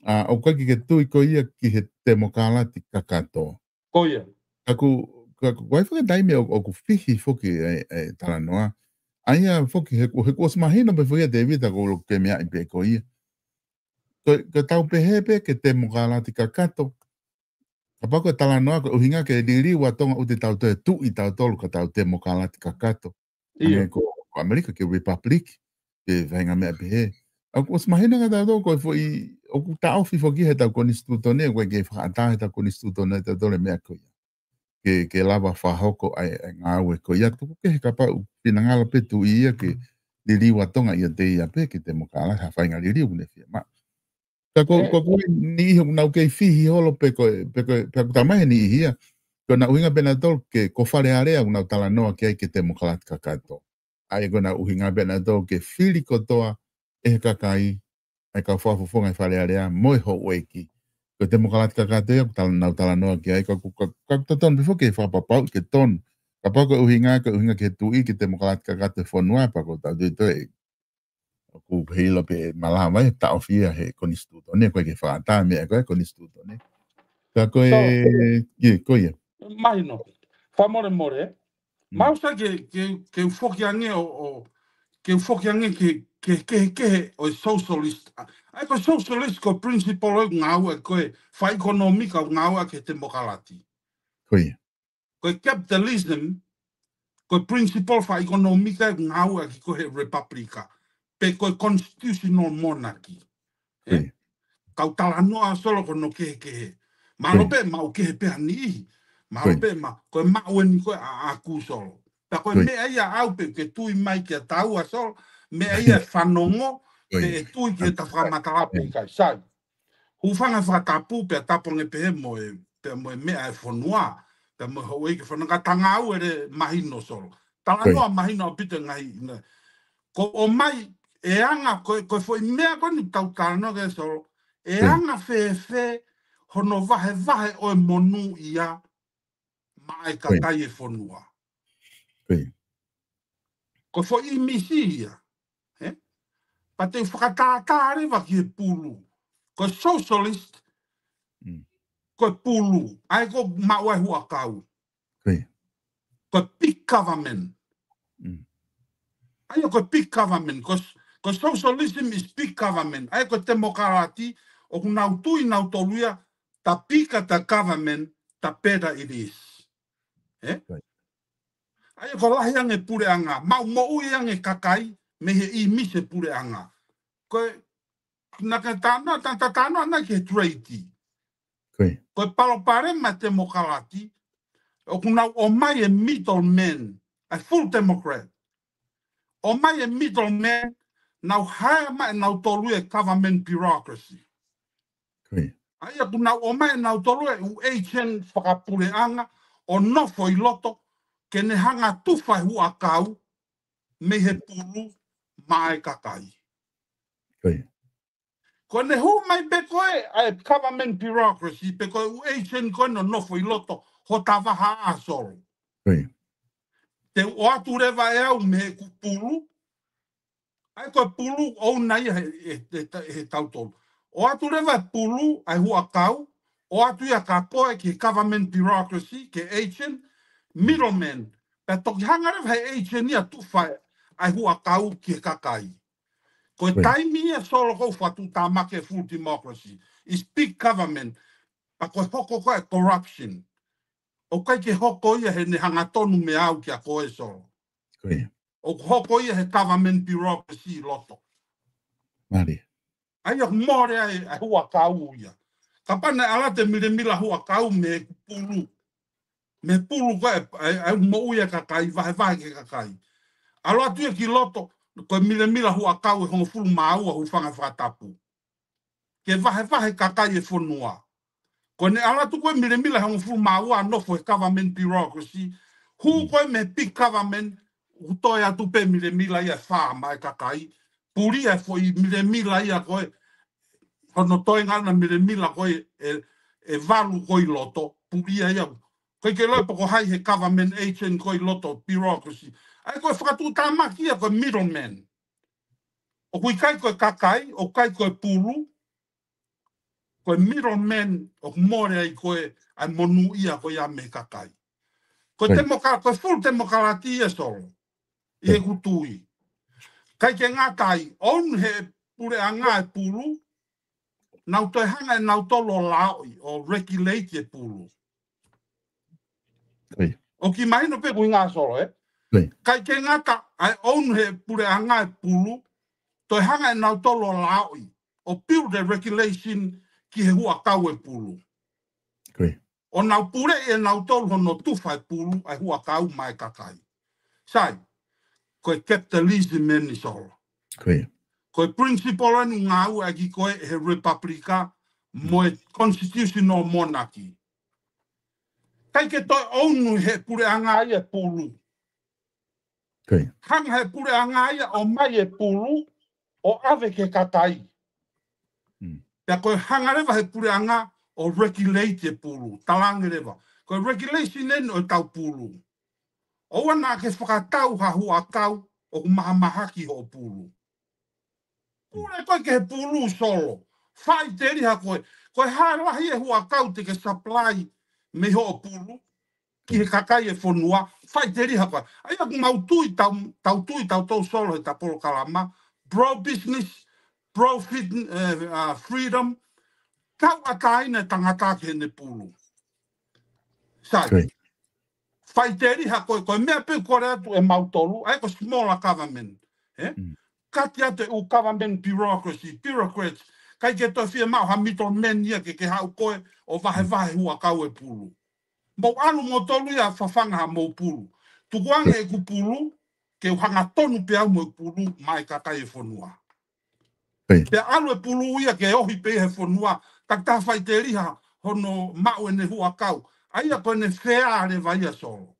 Speaker 2: o kai ki ke tui ko ia ki he demokalati kakato.
Speaker 1: Koia.
Speaker 2: Aku wai whakataime o ku whihi whoki e tala noa. Aia whoki he kos mahina pe whia David ako lo ke mea i pe ko ia. Ko tau pehepe ke demokalati kakato. Ka pako tala noa ko uhinga ke liri wa tonga ute tau toe tu i tau tolu ka tau demokalati kakato. Ane ko Amerika ke Republic ke vainga mea pehe. Aku os mahina nga tau ko foi o ku tau fi foki he tau konistutone ko ke whaata he tau konistutone te dole mea ko ia. Ke lava whahoko ai ngā ue ko ia tuku ke he kapa pinangala pe tu ia ke liri wa tonga ia te ia pe ke demokalati ha whainga liri une fia maa. Ka ko ni ho na ke fihi holo pe ko tamai ni hia ko na uhinga benadol ke ko fare area una tala noa ke ke demokalati kakato ai ko na uhinga benadol ke fili ko toa e kakai ai ka fo ngai fare area mo ho weki Ko te mokalat kakate ko tala noa ki ai ko ton before ke whapapau ke ton. Ka pako uhinga ke tui ki te mokalat kakate whanua pa ko tau te toi. Ku hilo pe malaha mai ta ofia he konistuto ne ko ke whaata me ko konistuto ne. Ka ko ko ye.
Speaker 1: Mai no. Famore more. Mausa ke fokiange o ke fokiange ke o socialist. Ai ko socialist ko principle ngau ko fa economica ngau ke te mokalati.
Speaker 2: Ko ye.
Speaker 1: Ko capitalism ko principle fa economica ngau ki ko republica. Pe ko constitutional monarchy.
Speaker 2: Eh?
Speaker 1: Kau tala noa solo ko no ke. Malope mau ke pe ani. Malope ma ko ma wen ko a aku solo. Ta ko me ia au pe ke tui mai ke tau a solo. Me ia fanongo pe tui ke ta fra matarape kai sai. Hu fanga fra tapu pe taponge pe mo pe mo me ai fonua. Pe mo ho ke fonanga tanga au ere mahino solo. Tala noa mahino pite ngai. Ko o mai e anga ko foi mea ko ni tau tano ke solo. E anga fe hono vahe o monu ia mai kakai e fonua. Ko fo i misi ia. Pa te whakatātāre wa ki e pulu. Ko socialist, ko pulu. Ai ko mawai hua kau. Ko big government. Ai ko big government. Ko socialism is big government. Ai ko demokrati. O kunau tui nau toluia. Ta pika ta government. Ta better it is. Ai ko lahi ange pure anga. Mau mo ui ange kakai. Me he i mise pure anga. Ko naka tano tanta tano ana ke treaty. Ko palo pare ma demokrati. O kunau o mai e middleman. A full democrat. O mai e middleman. Now hire mai now tolu e government bureaucracy. Ai aku now o mai now tolu e u agent whakapure anga o nofo i loto ke ne hanga tuwhai hua kau me he pulu mai kakai. Ko ne hu mai pe koe ai government bureaucracy pe koe u agent koe no nofo i loto ho tawaha a soro. Te o atu rewa e au me he pulu ai ko pulu o nai he tautolu. O atu rewa pulu ai hua kau, o atu ia ka koe ki government bureaucracy, ke agent, middleman. Pe toki hanga rewa he agent ia tuwhai ai hua kau ki kakai. Ko taimi ia solo kou whatu tamake full democracy. Is big government. Pa koe hoko koe corruption. O kai ke hoko ia he ne hanga tonu me au ki a koe solo. O hoko ia he government bureaucracy loto.
Speaker 2: Mari.
Speaker 1: Ai o more ai hua kau ia. Ka pane ala te mila hua kau me pulu. Me pulu koe ai mo ia kakai, vahe ke kakai. Alo atu ia ki loto, koe mila hua kau e hongo fulu maua hu whanga whatapu. Ke vahe kakai e whonua. Ko ne ala tu koe mila hongo fulu maua nofo e government bureaucracy. Hu koe me big government, utoi atu pe mila ia wha mai kakai. Puri e foi mila ia koe, hono toi ngana mila koe e valu koe loto, puri ia. Koe ke loe poko hai he government agent koe loto, bureaucracy. Ai koe whakatu tamaki ia koe middleman. O koe kai koe kakai, o kai koe puru, koe middleman o more ai koe ai monu ia koe a me kakai. Koe full demokrati ia solo. I he kutui. Kai ke ngatai, on he pure a ngā e pulu, nau toi hanga e nau tolo laoi, o regulate e pulu. O ki mai no pe kui ngā solo, Kai ke ngata, ai on he pure a ngā e pulu, toi hanga e nau tolo laoi, o build the regulation ki he hua kau e pulu. O nau pure e nau tolo no tufa e pulu, ai hua kau mai kakai. Sai, koe capitalism e ni solo. Koe principle anu ngā ua ki koe he republika mo e constitutional monarchy. Kai ke toi onu he pure anga ia pulu. Hanga he pure anga ia o mai e pulu o ave ke katai. Pea koe hanga rewa he pure anga o regulate e pulu. Talange lewa. Ko regulation en o tau pulu. O wana ke whakatau ha hua kau o mahamahaki ho pulu. Pule koe ke pulu solo. Whai teri ha koe. Koe halahi e hua kau te ke supply me ho pulu. Ki he kakai e whonua. Whai teri ha koe. Ai aku mautui tau solo he tapolo kalama. Pro business, pro freedom. Kau ataina tangata ke ne pulu. Sai. Whai teri ha koe mea pe kore atu e mautolu. Ai ko smaller government. Kati ate u government bureaucrats. Kai ke toi fia mau ha mito men ia ke hau koe o vahe hua kau e pulu. Mo alu mo tolu ia whawhanga ha mo pulu. Tukuange e ku pulu, ke hanga tonu pe au mo e pulu mai kakai e whonua. Pe alu e pulu ia ke ohi pe he whonua, tak ta whai te riha hono mau e ne hua kau. Aia koe ne whea le vaia solo.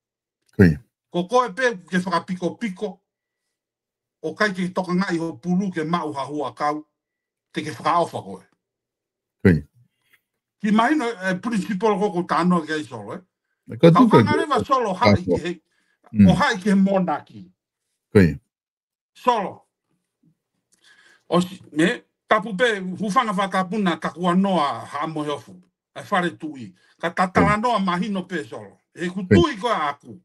Speaker 1: Ko koe pe ke whakapiko, o kai ke toka ngai ho pulu ke mau ha hua kau, te ke whakaofa koe. Ki mahino principal koko tānoa ke ai solo, Kau hanga rewa solo hai ke o hai ke monaki. Solo. O me tapu pe hufanga whatapuna takua noa ha mohofu. Ai whare tui. Ka tatala noa mahino pe solo. E ku tui koa aku.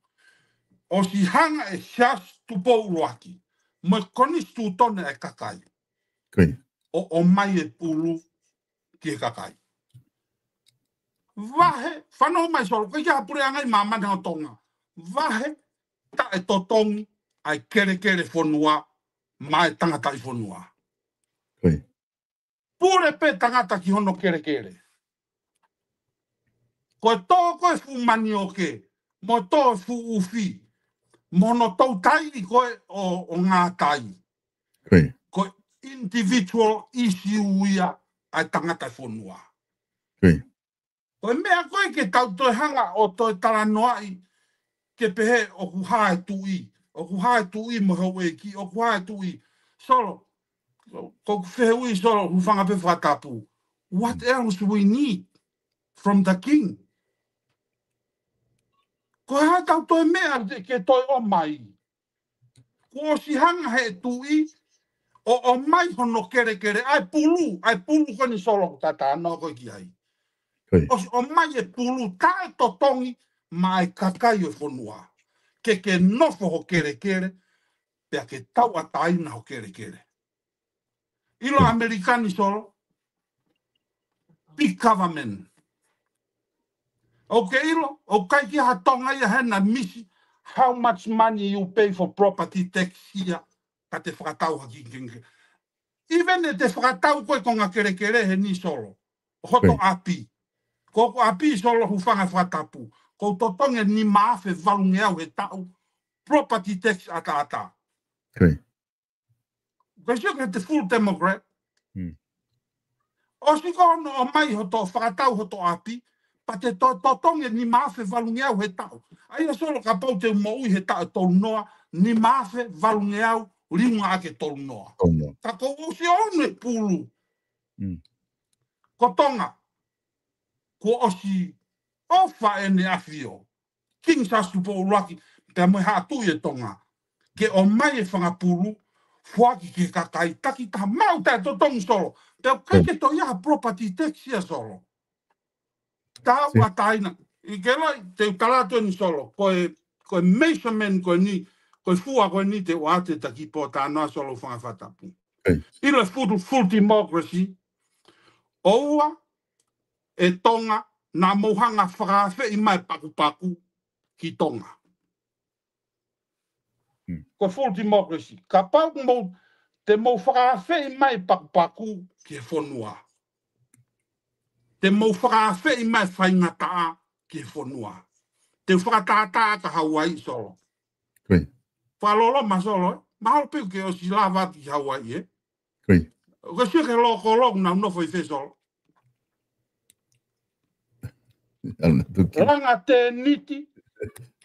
Speaker 1: O si hanga e sias tupo uruaki. Mo konis tu tone e kakai. O mai e pulu ki e kakai. Vahe, whanau mai solo, ka ia pure angai mamana o tonga. Vahe, ta e totongi, ai kere whonua, mai tangata i whonua. Pure pe tangata ki hono kere. Ko tō koe fu mani o ke, mo tō fu ufi, mono tau tai koe o ngā tai. Ko individual issue ia, ai tangata i whonua. Ko mea koe ke tau toi hanga o toi taranoai ke pehe o ku hae tui. O ku hae tui mo hau e ki, o ku hae tui. Solo, ko ku whehe ui solo, ku whanga pe whatapu. What else we need from the king? Ko hae tau toi mea ke toi o mai. Ko o si hanga he tui, o mai hono kere, ai pulu koni solo tata anō koe ki hai. O mai e pulu, tae totongi, mai kakai o whonua. Ke nofo ho kere, pea ke tau a taina ho kere. Ilo Amerikani solo, big government. Okay, ilo, o kai ki ha tonga ia hena misi, how much money you pay for property tax here, ka te whakatau haki. Even e te whakatau koe konga kere he ni solo. Hoto api. Koko api solo hufanga whatapu. Ko totonge ni maafe valunge au he tau. Property tax ata. Kasi ke te full democrat. O si kono o mai hoto whakatau hoto api. Pa te totonge ni maafe valunge au he tau. Aia solo ka pau te moui he tau tolu noa. Ni maafe valunge au ringa ake tolu noa. Ka ko usi one pulu. Ko tonga. Ko osi ofa ene afio. King Sastupo Uraki, te moe hatu e tonga. Ke o mai e whangapuru, fuaki ke kakai, taki ta mau te tong solo. Te kai ke to ia property tax ia solo. Tau a taina. I ke lai, te utalato ni solo. Koe measurement koe ni, koe fua koe ni te wate taki po ta noa solo whangawhatapu. Ilo full democracy. Oua e tonga na mohanga whakawhi i mai paku ki tonga. Ko full democracy. Ka pau mo te mo whakawhi i mai paku ki e whonua. Te mo whakawhi i mai whaingataa ki e whonua. Te whakatata ka Hawaii solo. Whalolo ma solo, mahalo piu ke o si lava ki Hawaii Ko si ke loko na nofo i solo. Ranga te niti,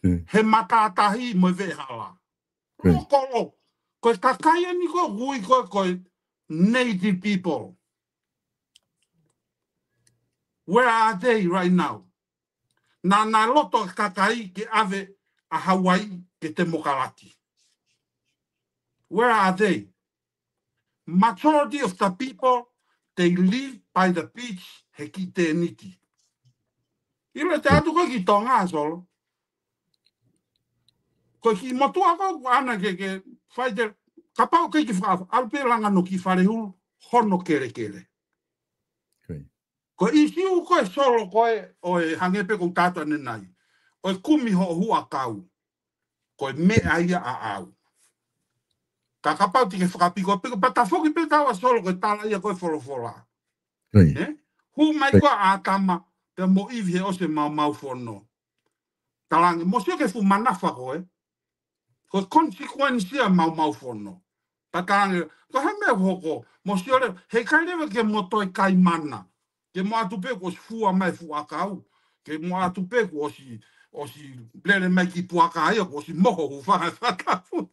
Speaker 1: he matatahi mo ve hala. Loko ko kakaya ni ko hui ko native people. Where are they right now? Na loto kakai ke ave a Hawaii ke te mokalati. Where are they? Majority of the people, they live by the beach he ki te niti. Ilo te atu koe ki tonga solo. Koe ki motua ko ana ke whaite, ka pao ke ki whaafu, alpe langa no ki whare hulu, hono kere kere. Ko isi u koe solo koe o e hangepe kou tata ne nai. O e kumi ho hua kau. Koe me aia a au. Ka kapau tike whakapiko piko, pata whoki pe tawa solo koe tala ia koe wholofola. Hu mai koe a tama, te mo iwi he ose mau whono. Talangi, mo sio ke fu manafa koe, koe konsekwensia mau whono. Talangi, ko he mea hoko, mo sio le, he kai lewe ke moto e kai mana. Ke mo atu pe ko si fua mai fu akau. Ke mo atu pe ko si blele mai ki puaka aia, ko si moho hu whanga whakafu.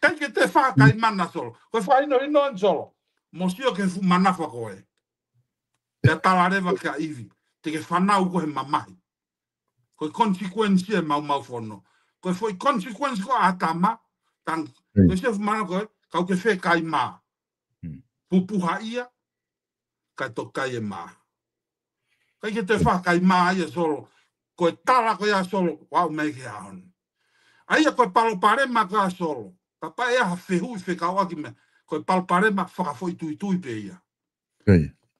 Speaker 1: Kai ke te wha kai mana solo. Koe wha ino en solo. Mo sio ke fu manafa koe. Te talarewa ka iwi. Te ke whanau ko he mamahi. Koe konsekwensia mau whono. Koe foi konsekwensi ko atama. Tang, koe se fu mana koe, kau ke whe kai maa. Pupuha ia, kai to kai e maa. Kai ke te wha kai maa ia solo. Koe tala koe a solo, wau mei ke ahon. Aia koe palo parema koe solo. Ka pa ea whehui whekau aki mea. Koe palo parema whakafoi tui pe ia.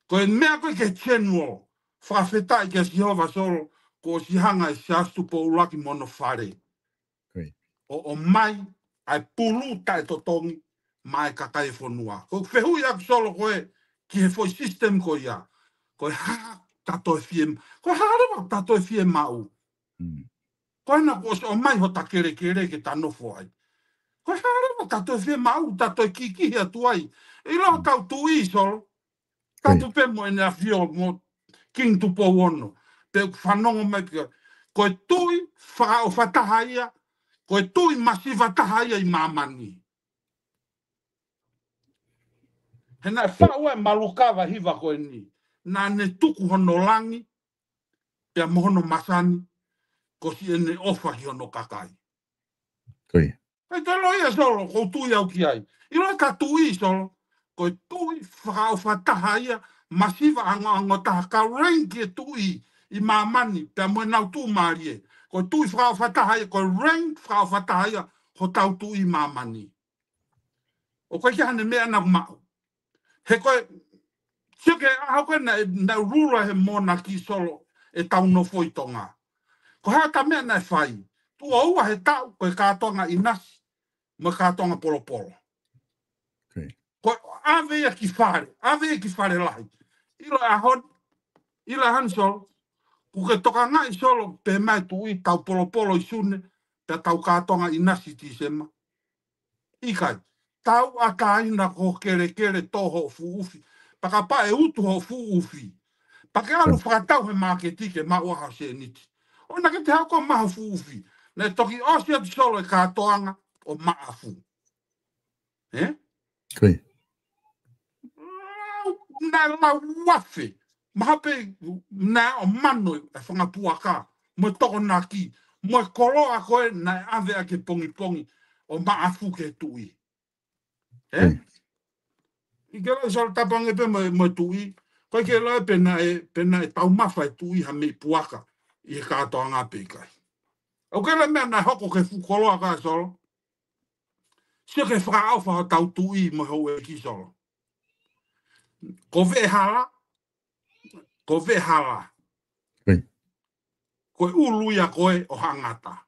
Speaker 1: Koe mea koe ke chenuo. Whakawhetai ke Jehova solo. Ko si hanga e se astu po ulaki mono whare. O mai, ai pulu tai totongi, mai kakai whanua. Ko whehui aku solo koe, ki he foi system ko ia. Koe haa tato e fie, koe haa rewa tato e fie mau. Koe na ko o mai ho ta kere ke tanofo ai. Koe haa rewa tato e fie mau, tato e kiki hea tuai. I lo tau tui solo, tatu pe mo ene a fio mo king tu po wono. Pe whanongo mai pika. Koe tui, wha o whataha ia, koe tui masiva taha ia I mamani. Hena e whaua e malukawa hiva koe ni. Nā ne tuku hono langi, pia mohono masani, ko si ene ofa hi hono kakai. Hei te loia solo, ko tui au ki ai. I loa ka tui solo, koe tui wha o whataha ia, masiva ango taha ka rengi e tui I mamani, pia moe nau tū marie. Koe tui wha o whataha ia, koe rengi wha o whataha ia, ho tau tui mamani. O koe ki hane mea na mau. He koe, sio ke ahau koe na rura he mona ki solo e tau no foi tonga. Ko hea ka mea na e whai. Tu o ua he tau koe kātonga I nasi, mo kātonga polo polo. Koe ave ia ki whare lahi. Ilo ahon, ilo han solo, kuke toka ngai solo pe mai tui tau polo polo I sune, pe tau kātonga I nasi ti sema. Ikai, tau a kāina ko kere toho fu ufi. Paka pa e utu ho fu ufi. Paka alu whakatau he māketi ke mau aha se niti. O na ke te hako maha fu ufi. Ne toki osi atu solo e kātoanga o maafu.
Speaker 2: Koi.
Speaker 1: Na la wafe. Mahape na o mano e whangapuaka. Mo toko na ki. Mo koloa koe na ave ake pongi o maafu ke tui. I ke la sal tapange pe mo tui. Koe ke la pena e tau mawha e tui ha me puaka. I kātoanga pe kai. O ke la mea na hoko ke fukoloa ka solo. Sio ke whakaawha ho tau tui mo hau e ki solo. Ko ve hala. Koe uluia koe o hangata.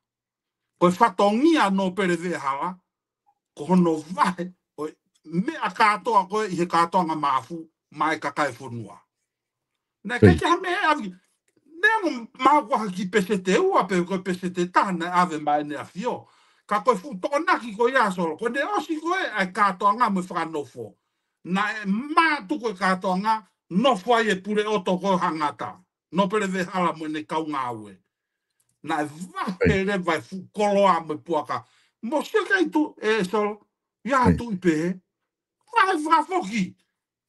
Speaker 1: Koe whatongia no pere ve hala. Ko hono vahe. Mea kātoa koe I he kātoanga maafu. Mai kakai whunua. Nē kei ha mea avi. Nea mākua ki pese te ua pe koe pese te tāna ave mai nea fio. Ka koe futonaki koe ia solo. Koe ne osi koe ai kātoanga me whanofo. Na e mātuko e kātoanga nofo ai e pure oto koe hangata. No pere ve hala mo ne kaunga aue. Na e vahe rewa e fukoloa me puaka. Mo se kei tu e solo. Ia tu I pehe. Vahe whafoki.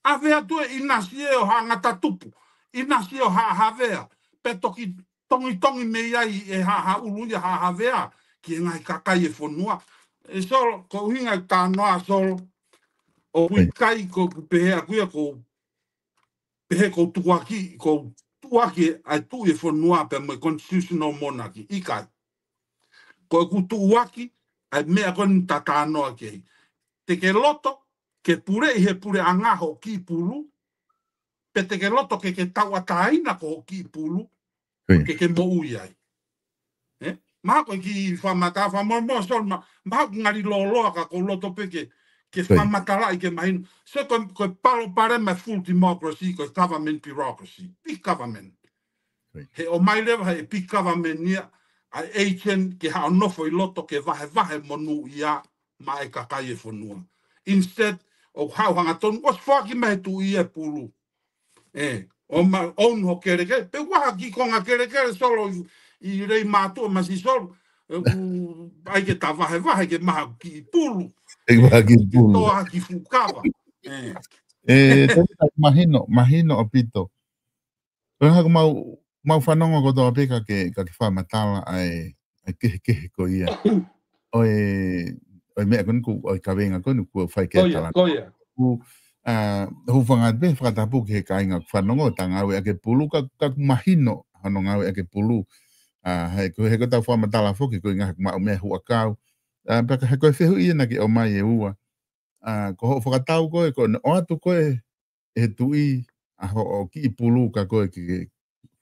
Speaker 1: Ave atu e inasi e o hangata tupu. ina si o ha pe toki tongi me ai e ha ulu ia ha ki ngai kakai e fonua e solo ko hinga ta noa solo o ui kai ko pehe kuia ko pehe ko tuaki ai tu e fonua pe mo constitutional monarchy ikai ko ku tuaki ai mea kon tata noa ke te ke loto ke pure he pure angaho ki pulu pe te ke loto ke taua taina ko ki pulu ke mo ui ai ma ko ki famata mo sol ma ngari lo ka ko loto pe ke famata la ke mahin so ko palo pare ma full democracy ko government bureaucracy big government he o mai leva he big government nia a agent ke ha no foi loto ke vahe monu ia mai ka kai fonua instead of how hanga ton was fucking me tu ia pulu o ma on ho kere pe wa ki konga kere solo i rei mātua ma si solo ai ke ta vahe ke maha ki pulu ke toa ki fukawa
Speaker 2: mahino o pito ha mau whanonga ko toa peka ke whamatala ai kehe ko ia oi mea konu oi kawenga konu kua whai ke tala hufanga be whakatapu ke kainga whanonga o tanga awe ake pulu ka mahino hanonga awe ake pulu he ko tau whamatala foki ko inga ma mea hua kau peka he koe whehu ia na ke o mai e ua ko ho whakatau koe ko o atu koe e tui o ki pulu ka koe ki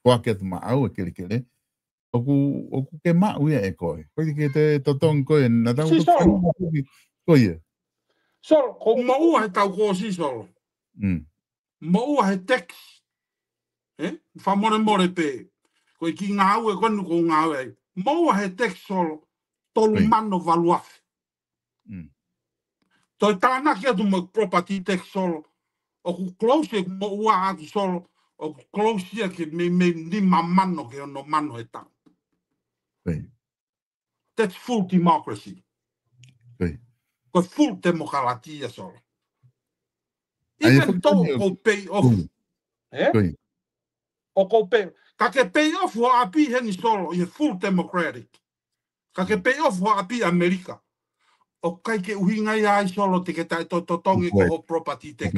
Speaker 2: whake atu ma au e kere oku ke mau ia e koe ke te totong koe na tau
Speaker 1: si solo
Speaker 2: koe
Speaker 1: solo ko maua he tau ko si solo maua he text whamore pe koe ki ngā au e konu ko ngā au e maua he text solo tolu mano valuafe toi tāna ki atu mo property tax solo o ku close e mo ua atu solo o ku close ia ke me ni mamano ke ono mano e tau. That's full democracy. Ko full demokratia solo. Even though ko pay off. O ko pay. Ka ke pay off ho api heni solo i full democratic. Ka ke pay off ho api Amerika. O kai ke uhinga ia solo te ke tai totongi ko ho property tax.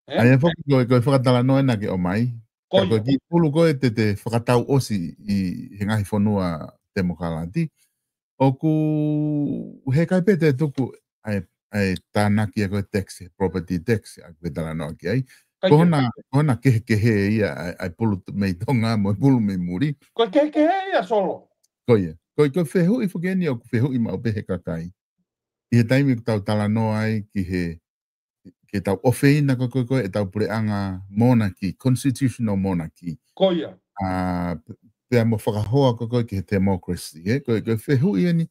Speaker 2: Ai e foki koe whakatala noe na ke o mai. Ka koe ki pulu koe te whakatau osi i he ngahi whanua demokalati. O ku he kai pete tuku ai tānaki a koe tax, property tax, a koe tala noa ki ai. Kohona kehe ia ai pulu mei tonga mo pulu mei muri.
Speaker 1: Koe kehe ia solo.
Speaker 2: Koe whehu i whakeni o whehu i mau pehe kakai. I he taimi tau tala noa ai ki he ke tau ofeina koe e tau pureanga monarchy, constitutional monarchy.
Speaker 1: Koia.
Speaker 2: Pea mo whakahoa koe ki he democracy. Koe whehu i ani,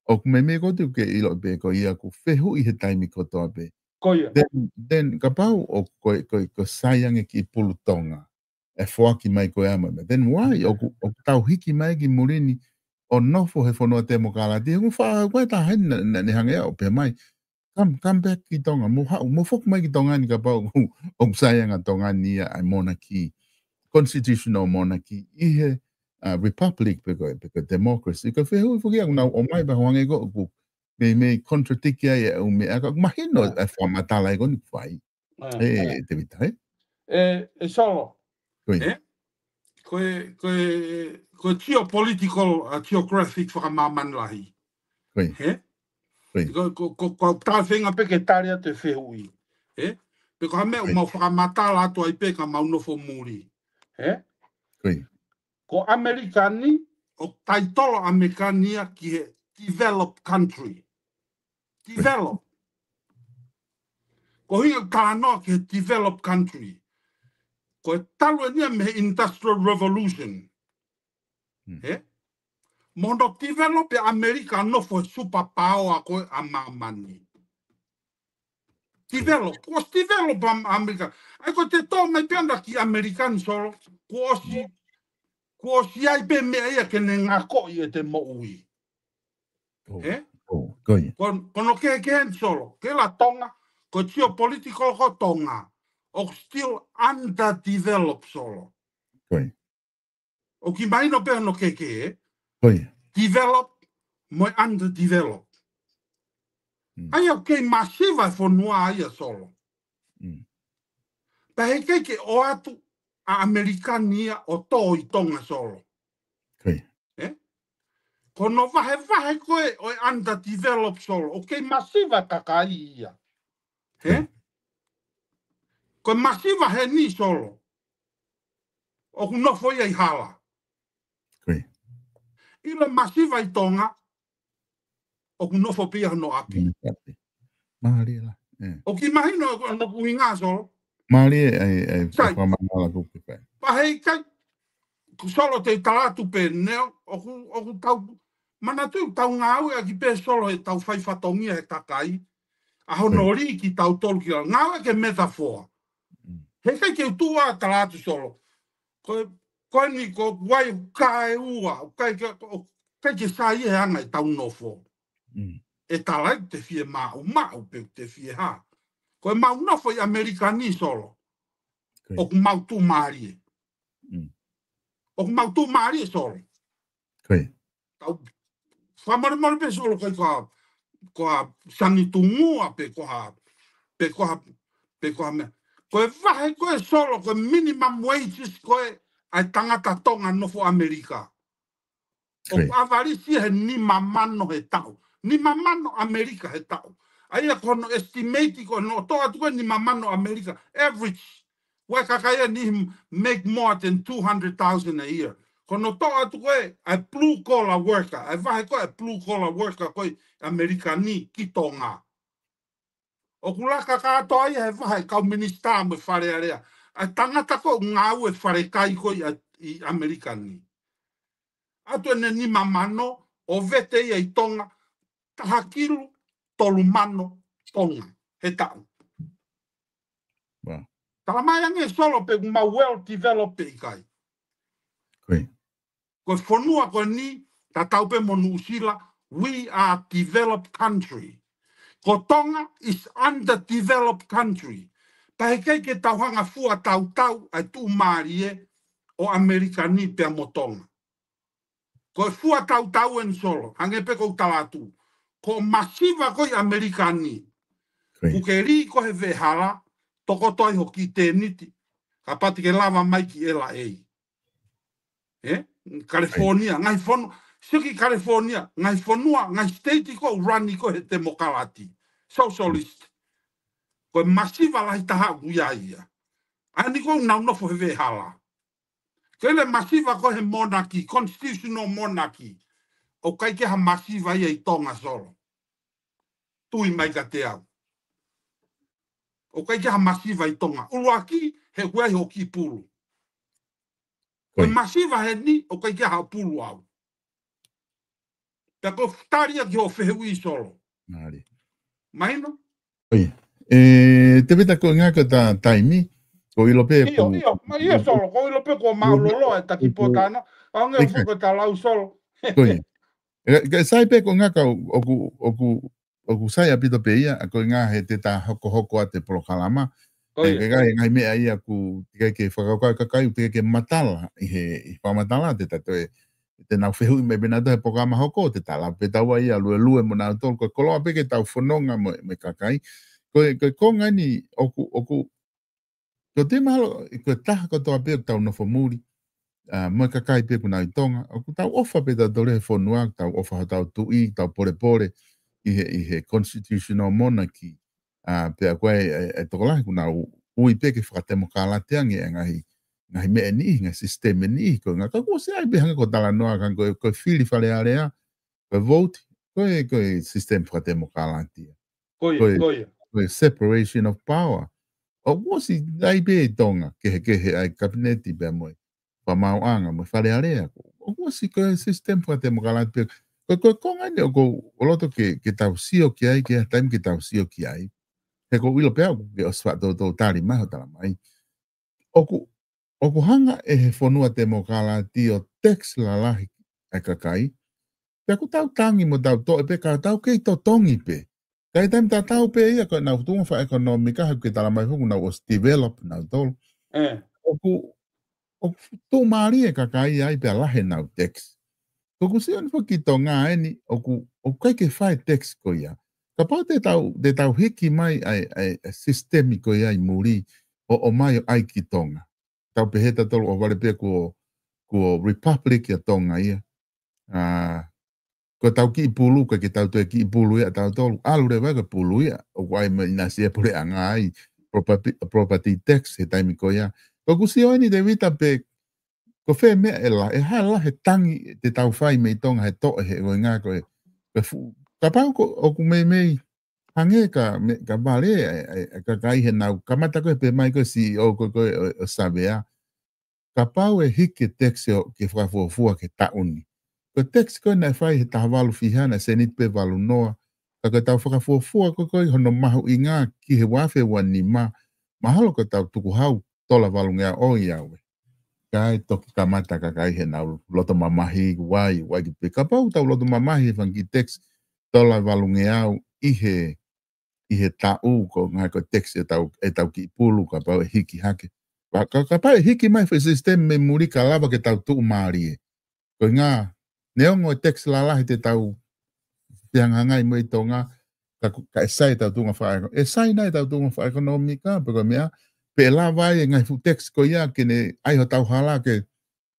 Speaker 2: o kume me kote ke ilo be ko ia ku whehu i he taimi kotoa be.
Speaker 1: Koia.
Speaker 2: Then ka pau o koe saiange ki pulutonga. E whoaki mai koe ama. Then why? O tau hiki mai ki murini o nofo he whanua demokalati. Ngu wha koe ta haini na ne hangea o pe mai. Come back ki tonga. Mo fok mai ki tonga ni ka pau o saianga tonga ni a monarchy. Constitutional monarchy. Ihe republic peko democracy. Ka whehu i whukia kuna o mai ba hoange ko me contradict ia e o me aka mahino e whamatala e koni whai. Te vita,
Speaker 1: solo. Koe geopolitical, geographic whakamaman lahi. Ko tā whenga peke tārea te whehui. Peko hame o mau whakamatala ato ai peka mau nofo muri. Ko Amerikani, o taitolo Amerikania ki he developed country. Develop. Ko hinga kānoa ki he developed country. Ko e talu e nia me he industrial revolution. Mono develop e Amerika nofo e superpower koe a mamani. Develop. Ko develop Amerika. Ai ko te tō mai pianda ki Amerikani solo. Ko si ai pe mea ia ke ne ngako i e te mo ui. Kono ke hen solo. Ke la tonga. Ko geopolitical ko tonga. o still underdeveloped solo.
Speaker 2: Koi.
Speaker 1: O ki mai no pe no ke
Speaker 2: Koi.
Speaker 1: develop mo underdeveloped. Ai o ke masiva fo noa ia solo. Pa he ke o atu a Amerikania o to I tonga solo.
Speaker 2: Koi.
Speaker 1: Kono vahe koe o underdeveloped solo. O ke masiva kakai ia. Ko masiva he ni solo. O kuno foi ai hala.
Speaker 2: Koi.
Speaker 1: Ila masiva I tonga. O kuno fo pia no api.
Speaker 2: Mahali la.
Speaker 1: O ki mahino no kuinga solo.
Speaker 2: Mahali e whamangala kupi pai.
Speaker 1: Pa hei kai. Solo te talatu pe neo. O ku tau. Mana tu tau ngau e ki pe solo e tau fai fatongia e takai. A honori ki tau tolu ki ngau e ke metaphor. He kai ke utua talatu solo. Koe ni ko wai kai ua. Kai ke sai e anga e tau nofo. E talai te fie mau pe te fie ha. Koe mau nofo I Amerikani solo. O ku mau tu maari. O ku mau tu maari solo. Tau whamare pe solo kai koa sangi tungua pe koha mea. Koe vahe koe solo, koe minimum wages koe ai tangata tonga nofo Amerika. O avarisi he ni mamano he tau. Ni mamano Amerika he tau. Aia kono estimate ko no toa tuwe ni mamano Amerika. Average. Wai kakaya ni make more than 200,000 a year. Kono toa tuwe a blue collar worker. Ai vahe koe a blue collar worker koe Amerika ni ki tonga. O kulaka katoa ia he vahe kau minista me whare area. A tangata ko ngau e whare kai ko I Amerika ni. Atu ene ni mamano o vete ia I tonga tahakiru tolu mano tonga he tau. Talamayang e solo pe ma well developed I kai. Ko fonua ko ni ta tau pe monu usila we are developed country. Ko Tonga is underdeveloped country. Pahekei ke tauhanga fua tau ai tu marie o Amerikani pe mo Tonga. Ko fua tau en solo, hange pe ko talatu. Ko masiva ko Amerikani. Kukeri ko he vehala, toko toi ho ki te niti. Ka pati ke lava mai ki ela ei. California, ngai fonu, siki California, ngai fonua, ngai state ko urani ko he te mokalati. Socialist. Ko masiva la taha guia ia. Ani ko na no fo he hala. Kele masiva ko he monarchy, constitutional monarchy. O kai ke ha masiva ia I tonga solo. Tui mai ka te au. O kai ke ha masiva I tonga. Uruaki he huai ho ki pulu. Ko masiva he ni o kai ke ha pulu au. Te ko taria ki ho fehui solo. Maino?
Speaker 2: Oi. Te veta ko ngaka ta taimi. Ko ilope
Speaker 1: ko. Ia solo. Ko ilope ko maulolo e takipotana. Ange fuko ta lau solo.
Speaker 2: Oi. Ka sai pe ko ngaka oku sai apito pe ia. Ko ngā he te ta hoko a te polokalama. Ke kai ngai mea ia ku ke whakaukai kakai te ke matala. I whamatala te tatoe. Te nau whehui me bina he programa hoko te tala pe taua ia lue mo nau tolu ko koloa pe ke tau whanonga me kakai ko ngai ni oku ko te mahalo ko taha ko toa pe tau nofo muri mo kakai pe kuna I tonga oku tau ofa pe tau dole he whanua tau ofa tau tui tau pore I he constitutional monarchy pe a koe e tokolahi kuna ui pe ke whakatemo kālateangi e ngahi ngai me ni ngai sistema ni ko nga ko se ai behanga ko tala noa kan ko fili fale area ko vote ko sistema fra demokratia ko separation of power o si ai be tonga ke ai kabineti be mo pa mau anga mo fale area o si ko sistema fra demokratia ko ngai ko loto ke tau sio ki ai ke time ke tau sio ki ai he ko wilo pe ke osfa do tali mai tala mai Oku hanga e he whanua te mokala ti o tex la lahi e kakai. Te aku tau tangi mo tau to e pe ka tau kei to tongi pe. Kai tam ta tau pe ia ko na tunga fa ekonomika ha ke tala mai fu na was develop na tol. O tu mari e ka kai ai pe la na text. Ko ku se on fo ki tonga eni o kai ke fai text ko ia. Ka pa te tau hiki mai ai sistemiko ia i muri o mai ai ki tonga. Tau pe heta tol o vale pe ko Republic ya tonga ia. Ko tau ki pulu ka ke tau te ki pulu ia tau tolu alu re waga pulu ia o wai me ina sia pule anga ai property tax he taimi ko ia ko kusi o ni de vita pe ko fe me ela e hala he tangi te tau fai me tonga he to he o nga ko fu ka pa ko o ku me hange ka vale ka kai he nau kamata ko pe mai ko si o ko sabea ka pa e hike tax o ke fa fu ke ta uni. Ko text ko na fai he tawalu fihana se nit pe walu noa. Ka tau whakafuafua ko hono mahu inga ki he wafe wani mahalo ko tau tuku hau tola walu ngea o iawe. Kai toki kamata ka kai he nau loto mamahi wai ki pe. Ka pau tau loto mamahi vangi text tola walu ngea ihe tau ko ngai ko text e tau ki pulu ka pau e hiki hake. Ka pau e hiki mai fe sistem me muri ka lava ke tau tu maari e. Ko ngā neongo text lala te tau piangangai mo i tonga ka esai tau tunga whaeko. Esai nai tau tunga whaeko ekonomika, peko mea, pe la vai e ngai fu text ko ia kene aiho tau hala ke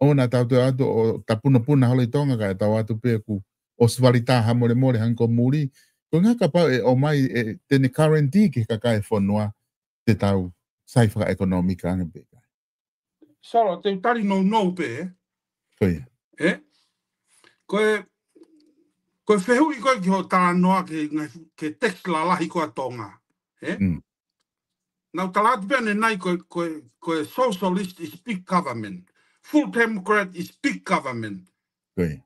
Speaker 2: ona tau te atu o tapuna puna holo i tonga ka e tau atu pe ku o svalita hamore more hanko muri. Ko ngā ka pau e o mai e tene currenti ke ka kai whanua te tau sai whaka ekonomika anga pe.
Speaker 1: Solo, te utari no pe,
Speaker 2: Koia.
Speaker 1: Koe whehu i koe ki ho tā noa ke text la lahi koe tonga. Nau talatu pēne nai koe socialist is big government. Full democrat is big government.
Speaker 2: Koe.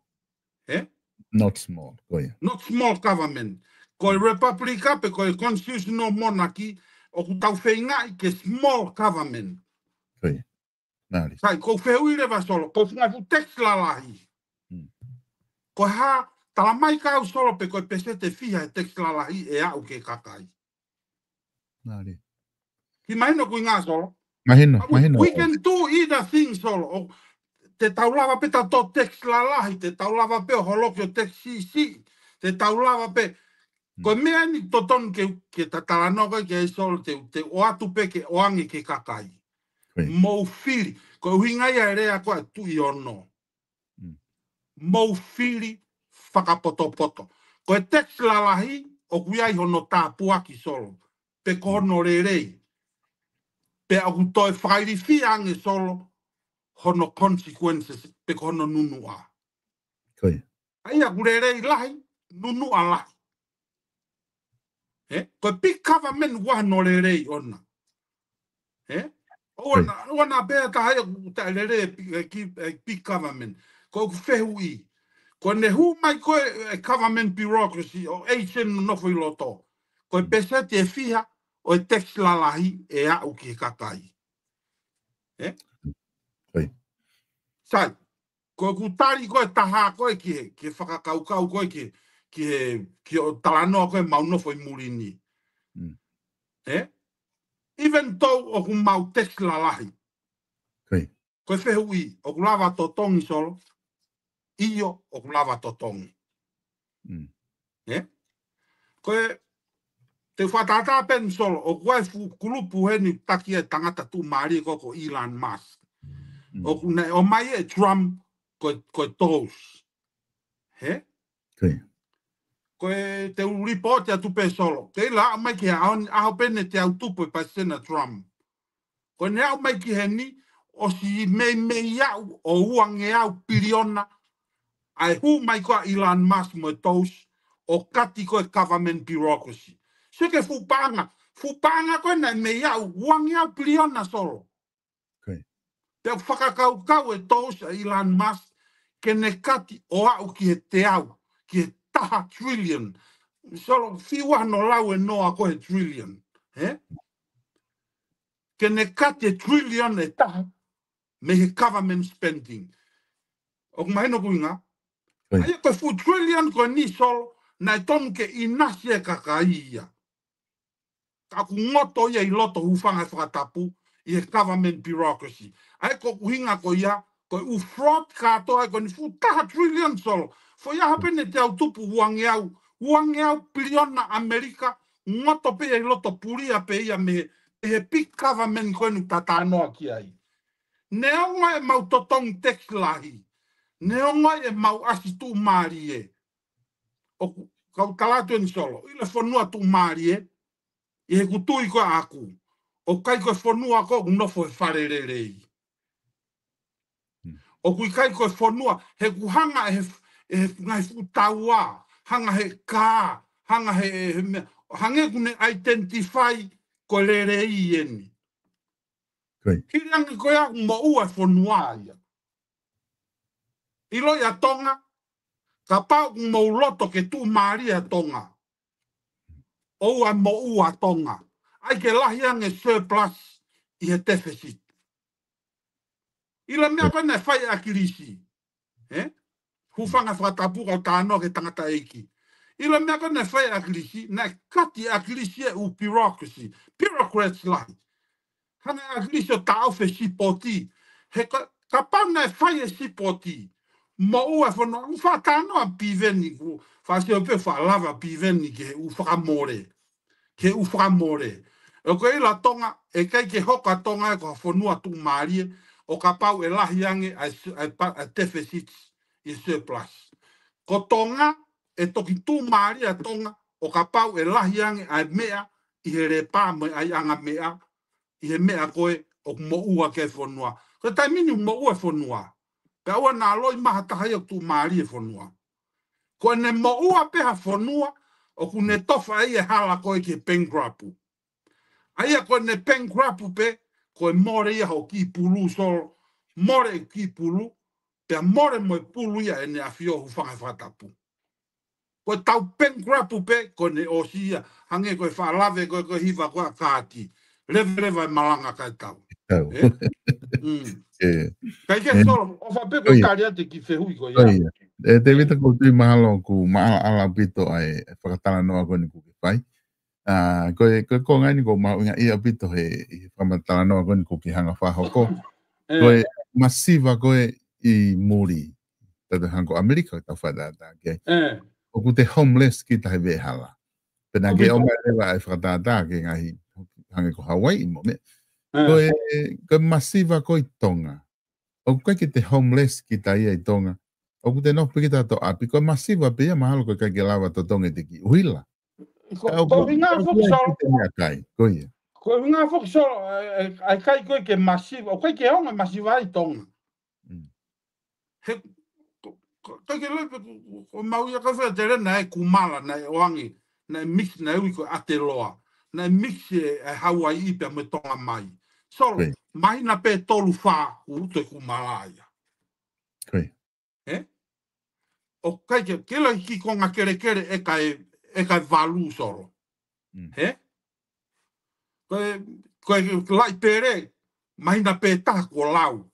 Speaker 2: Not small. Koe.
Speaker 1: Not small government. Koe republica pe koe constitutional monarchy o ku tau whengai ke small government.
Speaker 2: Koe. Nari.
Speaker 1: Sai, koe whehu i rewa solo. Koe whingai fu text la lahi. Koe ha tala mai kau solo pe koe pesete fia e text la lahi e au ke kakai.
Speaker 2: Nari.
Speaker 1: Ki mahino kui ngā solo.
Speaker 2: Mahino.
Speaker 1: We can do either thing solo. Te taulawa pe ta to text la lahi, te taulawa pe o holoki o text si. Te taulawa pe. Koe mea ni toton ke ta talanoka ke e solo te o atu pe ke oangi ke kakai. Mou fili. Koe uhingai a rea koe tu i ono. Mou fili whakapoto. Koe text la lahi o kuiai hono tā puaki solo. Pe kono rerei. Pe aku toi whairi whiange solo hono consequences pe kono nunua.
Speaker 2: Koe.
Speaker 1: Ai aku rerei lahi, nunua lahi. Koe big government wano rerei ona. Ona pēr ka hai ta rerei ki big government. Koe ku whehu i. Koe ne hu mai koe government bureaucracy o Asian nofo i loto. Koe pesa te whiha o e text la lahi e au ki kakai. Sai, koe ku tari koe taha koe ki whakakaukau koe ki o talanoa koe maunofo i murini. Even though o ku mau text la lahi. Koe whehu i, o ku lava to tongi solo, iyo o ku lava to tongi. Koe te whatata pen solo, o koe kulupu heni taki e tangata tu maari koko Elon Musk. O mai e Trump koe tos. Koe te report atu pe solo. Te la mai ki aho pene te au tupo i pasena Trump. Koe ne au mai ki heni, o si me iau o uange au piriona, ai hu mai koa Elon Musk mo tos, o kati koe government bureaucracy. Seke fupanga koe na me iau, uange au piriona solo. Te whakakaukau e tos a Elon Musk, ke ne kati o au ki he te au, ki he taha trillion. Solo fiwa no lau e noa koe trillion. Ke ne kati trillion e taha, me he government spending. O kumahino kuinga, ai koe fu trillion koe ni solo, nai tonu ke inasi e kakaia. Ka ku ngoto ia I loto hufanga whakatapu I he government bureaucracy. Ai ko kuhinga ko ia, ko u fraud katoa ko ni futaha trillion solo. Fo ia hapene te au tupu huangeau bilion na Amerika, ngoto pe I loto puria pe ia me he big government ko ni tatanoa ki ai. Neonga e mau totong text lahi. Neonga e mau asi tu mari e. O kau kalatu ni solo. Ile fonua tu mari e. I he kutui ko aku. O kai ko fonua ko nofo e wharererei. O kui kai ko fonua he kuhanga he ngai futaua. Hanga he ka. Hanga he hange kune identify ko lerei eni. Kirangi ko ia mo ua fonua ia. Ilo ia tonga. Ka pau mo loto ke tu maria tonga. O a mo ua tonga. Ai ke lahi ange surplus I he deficit. Ila mea kone whai a kirisi. Hufanga whakatapu kau tāno ke tangata eiki. Ila mea kone whai a kirisi, na kati a kirisi e u bureaucracy. Bureaucrats lahi. Hana a kirisi o tāo whe sipoti. He ka pau na whai e sipoti. Mo ua whanau, u whakano a piveni ku. Whaseo pe whalava piveni ke u whakamore. Ke u whakamore. O ko ila tonga, e kai ke hoka tonga e ko whanua tu marie, o ka pau e lahi ange a deficits I surplus. Ko tonga, e toki tu marie tonga, o ka pau e lahi ange a mea, I he repa me ai anga mea, I he mea koe, o mo ua ke whanua. Ko tai mini mo ua whanua. Pe ua nā loi maha tahai o tu marie whanua. Ko ne mo ua peha whanua, o ku ne tofa e hala koe ke pengrapu. Aia ko ne pengrapu pe, ko more ia ho ki pulu solo, more ki pulu, pe more mo pulu ia ne afio hu whanga whatapu. Ko tau pengrapu pe, ko ne osia, hange ko whalave ko hiva ko a kāti. Leva malanga kai tau. Kai ke solo, o whape ko kariate ki whehui ko ia.
Speaker 2: Te vita ko tui mahalo ku maala ala pito ai whakatala noa ko ni kuki pai. Ko ngai ni ko maunga ia pito he whamatala noa ko ni kuki hanga whahoko. Koe masiva koe I muri. Tata hanko Amerika tau whadata. O ku te homeless ki tahe vehala. Pena ke o mai rewa ai whakatata ke ngahi hange ko Hawaii mo me. Koe masiva koe Tonga. O kai ki te homeless ki ta ia I Tonga. O ku te nopi ki tato api. Koe masiva pe ia mahalo koe kai ke lawa to Tonga te ki uila.
Speaker 1: Ko hinga foksolo.
Speaker 2: Ko
Speaker 1: hinga foksolo. Ai kai koe ke masiva. O kai ke honga masiva I Tonga. He kai ke lepe ko mauia ka whea te rena e kumala na e oangi. Na e mix na e ui ko Ateloa. Na e mix e Hawaii pe me Tonga mai. So, mai na pe tolu wha uto e kumala aia. O kai ke la ki konga kere e kai valu solo. Koe lai pere, mai na pe ta ko lau.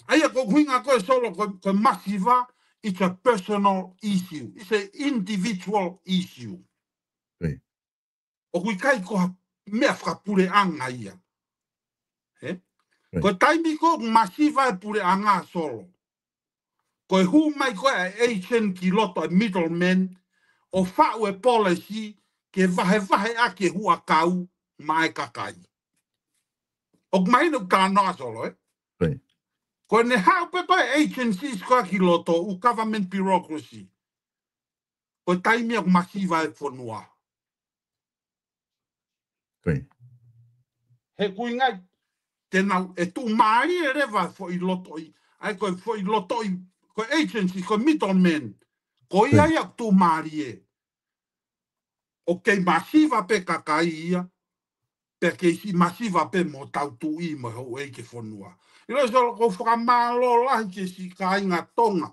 Speaker 1: Aia ko huinga koe solo koe masiva, it's a personal issue. It's an individual issue. O kui kai ko mea whakapure anga ia. Koe taimi ko masiva e pure anga solo. Koe hu mai koe a agent ki loto a middleman, o whau e policy ke vahe ake hua kau mai kakai. O maina ka noa solo, Ko ne hau pepa agencies koa ki loto u government bureaucracy. Ko taimi ak masiva e whanua. He kui ngai, tenau e tu maari e rewa fo I loto I, ai koe fo I loto I, ko agency, ko middleman, ko ia ak tu maari e. O kei masiva pe kakai ia, pe kei si masiva pe mo tau tu I mo hau e ke whanua. Ilo solo ko whakamalo lahi ke si ka inga tonga.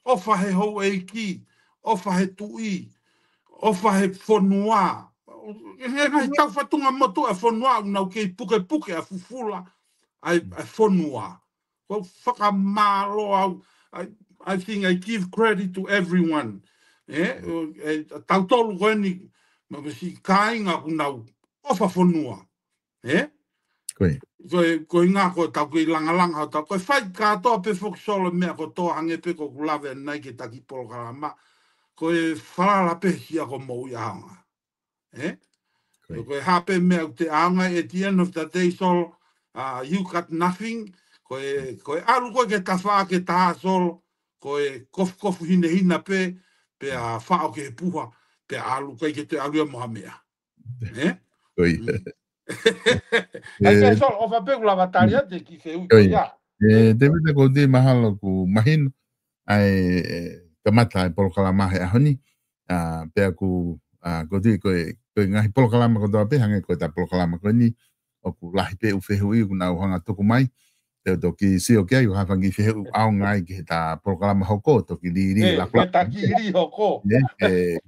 Speaker 1: Ofa he hou e ki, ofa he tui, ofa he whanua. He ngai tau whatunga motu a whanua unau kei puke a fufula ai whanua. Ko whakamalo au, I think I give credit to everyone. Tautolu koe ni, si kāinga kunau, ofa whanua. Koe ngā koe tau koe langalanga o tau. Koe whai kātoa pe whokisolo mea ko tō hange pe ko kulawe nai ke taki polokarama. Koe whalala pe hia ko mou i aonga. Koe hape mea te aonga at the end of the day solo, you got nothing. Koe alu koe ke tawha ke taha solo, koe kofu hina pe a whao ke puha, pe alu koe ke te alua moha mea.
Speaker 2: Koe.
Speaker 1: Ai ke solo, ofa pe kula wataria te ki se ui koe ia.
Speaker 2: Te wita ko te mahalo ku mahino, ai kamata e polokalama he ahoni, pe aku ko te koe ngahi polokalama ko toa pe, hange koe ta polokalama koe ni, o ku lahi pe u whehui ku nau hanga tuku mai, te o toki si o kia, i hawangi whehu au ngai ki ta polokalama hoko, toki li la
Speaker 1: kua. Ta ki ri hoko.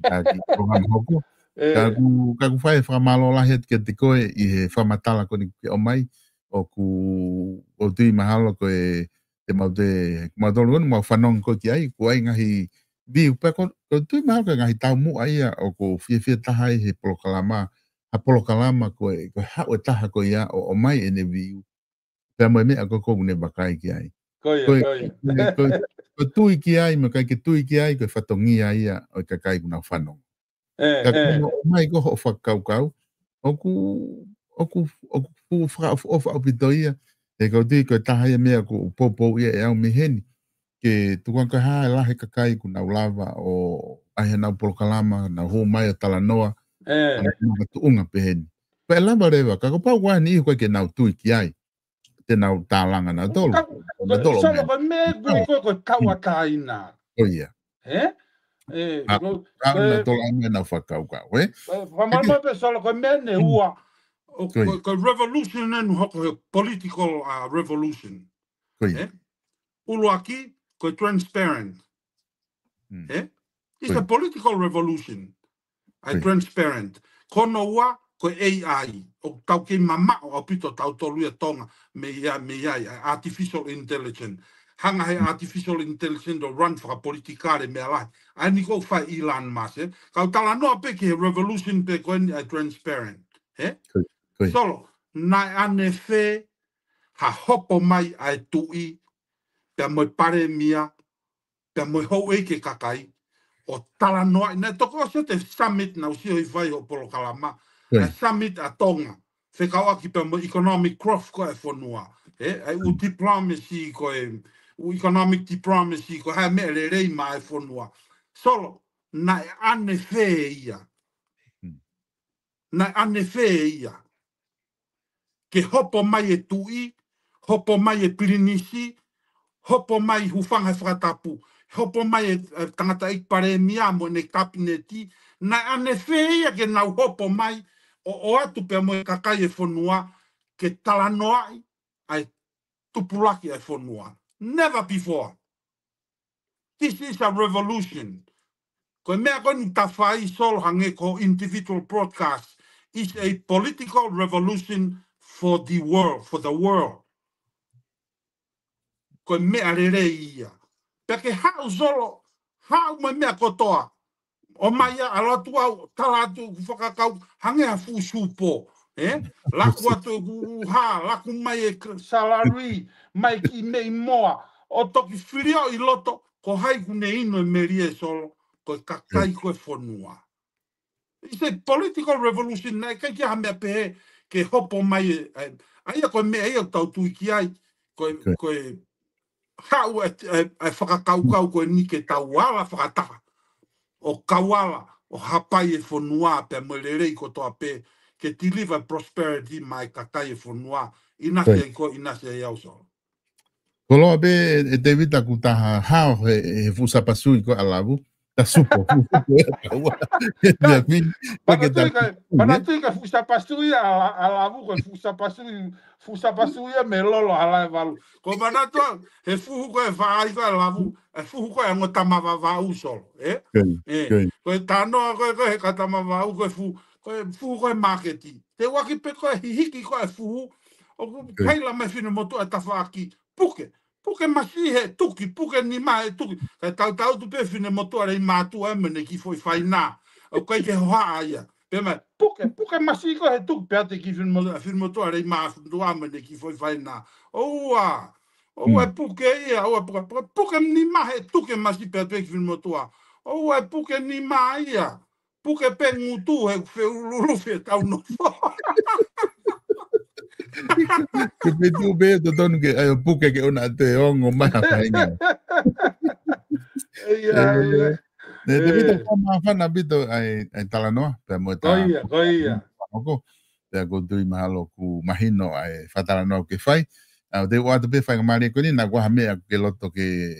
Speaker 2: Ta ki polokalama hoko. Ka ku whae whakamalo lahi ke te koe, i he whamatala ko ni o mai, o ku o tui mahalo koe te mautolu anu, mau whanong ko ki ai, ku ai ngahi viu, pe ko tui mahalo koe ngahi tau mu ai o ku whia taha i he polokalama, ha polokalama koe hau e taha koe ia o mai e ne viu, pe mo mea ko kou ne bakai ki ai. Ko tui ki ai, mo kai ke tui ki ai, koe whatongi ai o ka kai kuna whanong. Ka kono o mai ko ho whakaukau, o ku whakapitoia, e kau tui koe taha ia mea ko popo ia e au miheni, ke tukuan koe haa e lahe kakai ku nau lava o ahe nau polokalama, nau ho mai o talanoa, nau tuunga peheni. Koe e lava rewa, ka kopau wani iho koe ke nau tui ki ai, te nau tālanga nau tolu.
Speaker 1: Solo koe me koe kaua kāina.
Speaker 2: O ia. Ana tola ame nau whakaukau,
Speaker 1: Whamalama pe solo koe me ne ua, koe revolution enu hoko he political revolution. Uluaki, koe transparent. It's a political revolution. Transparent. Kono ua, koe AI. O tau ke mama o pito tau tolu e tonga me ia artificial intelligence. Hanga he artificial intelligence o run whaka politikare me alai. Ai ni kou whai Elon Musk. Kau tala noa pe ke revolution pe koe ni transparent. Solo, nai ane whe ha hopo mai ai tui, pe moi pare mia, pe moi hou e ke kakai, o tala noa, ne toko se te summit na usio i vai o polokalama, a summit a tonga, whe kaua ki pe moi economic growth ko e whanua, ai u diplomacy ko e, u economic diplomacy ko hae mea le rei ma e whanua. Solo, nai ane whe ia, nai ane whe ia, ke hopo mai e tui, hopo mai e pirinisi, hopo mai hufanga whakatapu, hopo mai e tangata ikpare mia mo ne kabineti, na ane whea ke nau hopo mai, o atu pe mo e kakai e whanua, ke talanoai ai tupulaki e whanua. Never before. This is a revolution. Ko mea ko ni tawhai sol hange ko individual broadcast, is a political revolution for the world, Ko mea rere ia. Peke hau solo, hau mai mea kotoa. O mai a alatu au, talatu whakakau, hange a fusupo. Laku atu ha, laku mai e salary, mai ki mei moa. O toki whirio I loto, ko hai kune ino e merie solo, ko kakai koe whanua. It's a political revolution, nei kai ki ha mea pehe, ke hopo mai e, aia koe mea e o tau tui ki ai, koe hau e whakakaukau koe ni ke tauala whakataka. O kawala, o hapai e whanua pe moererei ko toa pe, ke deliver prosperity mai kakai e whanua, inase e ko inase e auso.
Speaker 2: Koloa be e te vita ku taha hao he fusapasui ko alavu, ta supo.
Speaker 1: Panatui ka fusapasui alavu ko fusapasui me lolo ala valu. Ko manatua he fuhu ko e whaai ko alavu, e fuhu ko e ngotama vavau solo. Ko e tanoa ko he katama vavau ko e fuhu ko e marketi. Te waki pe ko e hihiki ko e fuhu, o kaila me whine motu e tawhaaki puke. puke masi he tuki, puke ni ma he tuki. Kai tau tu pe fine motua rei mātu e mene ki foi whaina. O kai ke hoa aia. Pe mai, puke masi ko he tuki, pe ate ki fine motua rei mātu e mene ki foi whaina. Oua, oua puke ia, oua puke ni ma he tuki masi pe ate ki fine motua. Oua puke ni ma ia. Puke pe ngutu he wheululu fe tau no.
Speaker 2: Ke petu be to tonu ke ai puke ke ona te ongo mai fainga.
Speaker 1: Ia.
Speaker 2: Ne te vita kama fana bito ai talanoa pe mo ta.
Speaker 1: Koia.
Speaker 2: Oko. Te go tui mahalo ku mahino ai fatalanoa ke fai. Au te wa te pe fai ngamari ko ni na wa me ke loto ke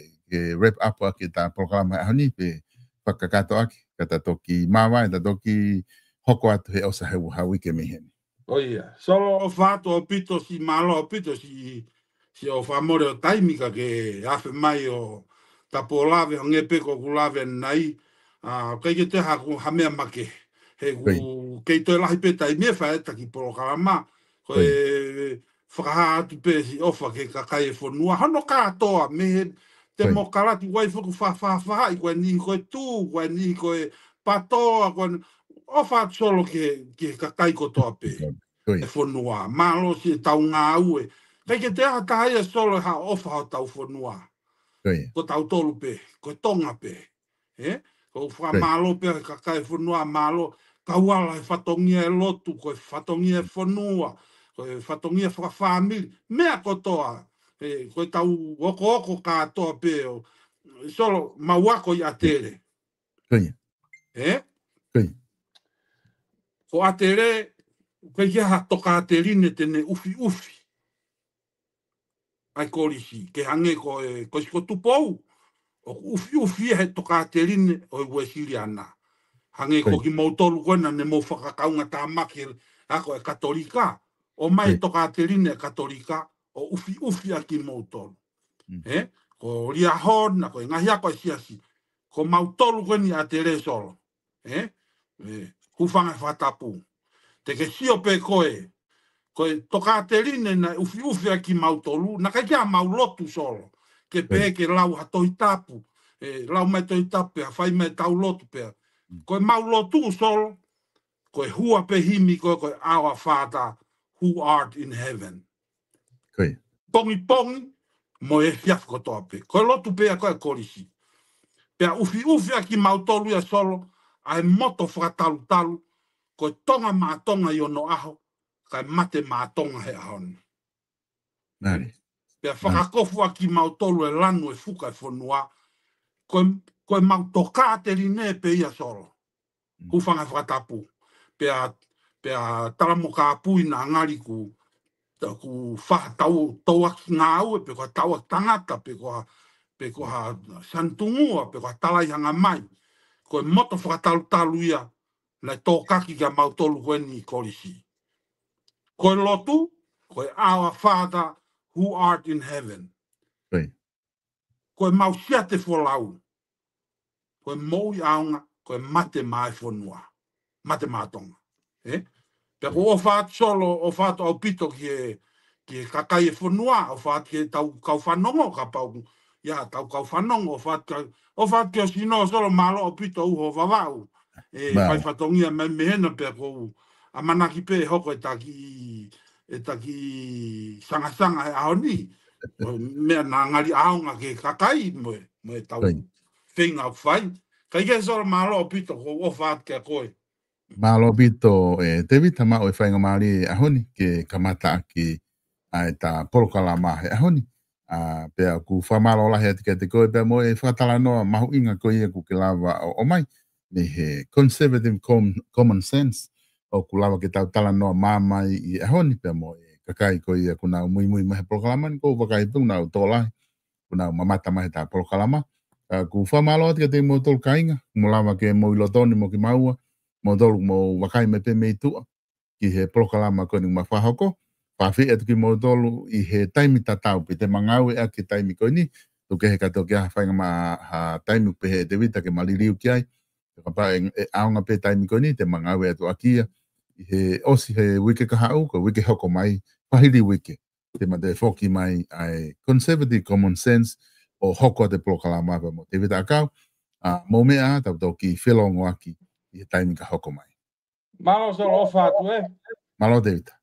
Speaker 2: wrap up ke ta programa hani pe pakakato aki kata toki mawa ta toki hoko atu he osa he hawi ke mehen.
Speaker 1: Oia, solo o fato o pito si malo o pito si o famore o taimika ke afe mai o tapo lave o ngepe ko kulave nai kai ke te haku hamea make he ku kei toi lahi pe taimia fa eta ki polo kalama ko e whakaha atu pe si ofa ke kakai e whanua hano katoa me te mo kalati wai whaku whaha i koe ni koe tū koe ni koe patoa koe ofa solo ke kakai ko toa pe e whanua malo si tau ngā ue kai ke te aha tahai solo ha ofa ho tau whanua ko tau tolu pe ko tonga pe ko wha malo pe kakai whanua malo kauala e whatongia e lotu ko e whatongia e whanua ko e whatongia whakawhamili mea kotoa ko tau oko katoa pe solo mauako i atere ko atere ko ia ha toka aterine tene ufi ai korisi ke hange ko siko tupou o ufi he toka aterine o wesili ana hange ko ki moutolu kona ne mo whakakaunga tāmaki ako e katolika o mai toka aterine katolika o ufi aki moutolu ko ria hona ko ngahi ako e siasi ko mautolu koni atere solo kufanga whatapu te ke sio pe koe toka aterine na ufi aki mautolu na kai kia maulotu solo ke pe ke lau hatoi tapu lau mai toi tapu whai mai tau lotu pe koe maulotu solo koe hua pe himi koe our Father who art in heaven pongi mo e hiaf kotoa pe koe lotu pe a koe korisi pe ufi aki mautolu ya solo ai moto whakatalu koe tonga mātonga i ono aho kai mate mātonga he ahoni. Pea whakakofu aki mautolu e lanu e fuka e whanua, koe mautoka te rine pe ia solo. Kufanga whakatapu. Pea talamoka apui na ngari ku whakatau tau aki ngā ue, pe koa tau aki tangata, pe koa santungua, pe koa talai hanga mai. Koe moto whakatalu ia, lai tōkaki kia mautolu koe ni korisi. Koe lotu, koe our Father who art in heaven. Koe mausia te wholau. Koe moui aunga, koe mate mai whanua. Mate mātonga. Pea ko o whaat solo, o whaat au pito ki e kakai e whanua, o whaat ki e tau kau whanongo ka pau. Ia, tau kau whanongo, o whaat ki o sino solo malo o pito uho wawau. Whai whatongia me mehena pea kou. A manaki pe hoko e taki sanga e ahoni. Mea nā ngari aonga ke kakai mo e tau whinga au whai. Kai ke sora malo o pito ko o whaat ke koe.
Speaker 2: Malo pito te vita ma o e whainga maari ahoni ke kamata aki ai ta porokala mahe ahoni. Pea ku whamalo lahi ati ke te koe pea mo e whakatala noa mahu inga koe ia ku ke lava o mai. Ni he conservative common sense o ku lava ke tau tala noa mamai i ahoni pea mo e kakai ko ia kuna mui mahe polokalama ni ko wakai puna o tōlahi kuna mamata mahe ta polokalama ku whamalo ati te mo tolu kainga mo lava ke mo ilotoni mo ki maua mo tolu mo wakai me pe mei tua ki he polokalama ko ni mawhahoko whawhi atu ki mo tolu i he taimi tatau pe te mangau e aki taimi ko ni tuke he kato ki a whainga ma ha taimi pe he te vita ke maliriu ki ai e aonga pe taimi ko ni te mangau e atu akia he osi he wike kahau ko wike hoko mai pahiri wike te mate foki mai ai conservative common sense o hoko te proklama mo te vita kau mo mea tau ki whelongo aki i taimi ka hoko mai.
Speaker 1: Malo so lo fa tu
Speaker 2: Malo te vita.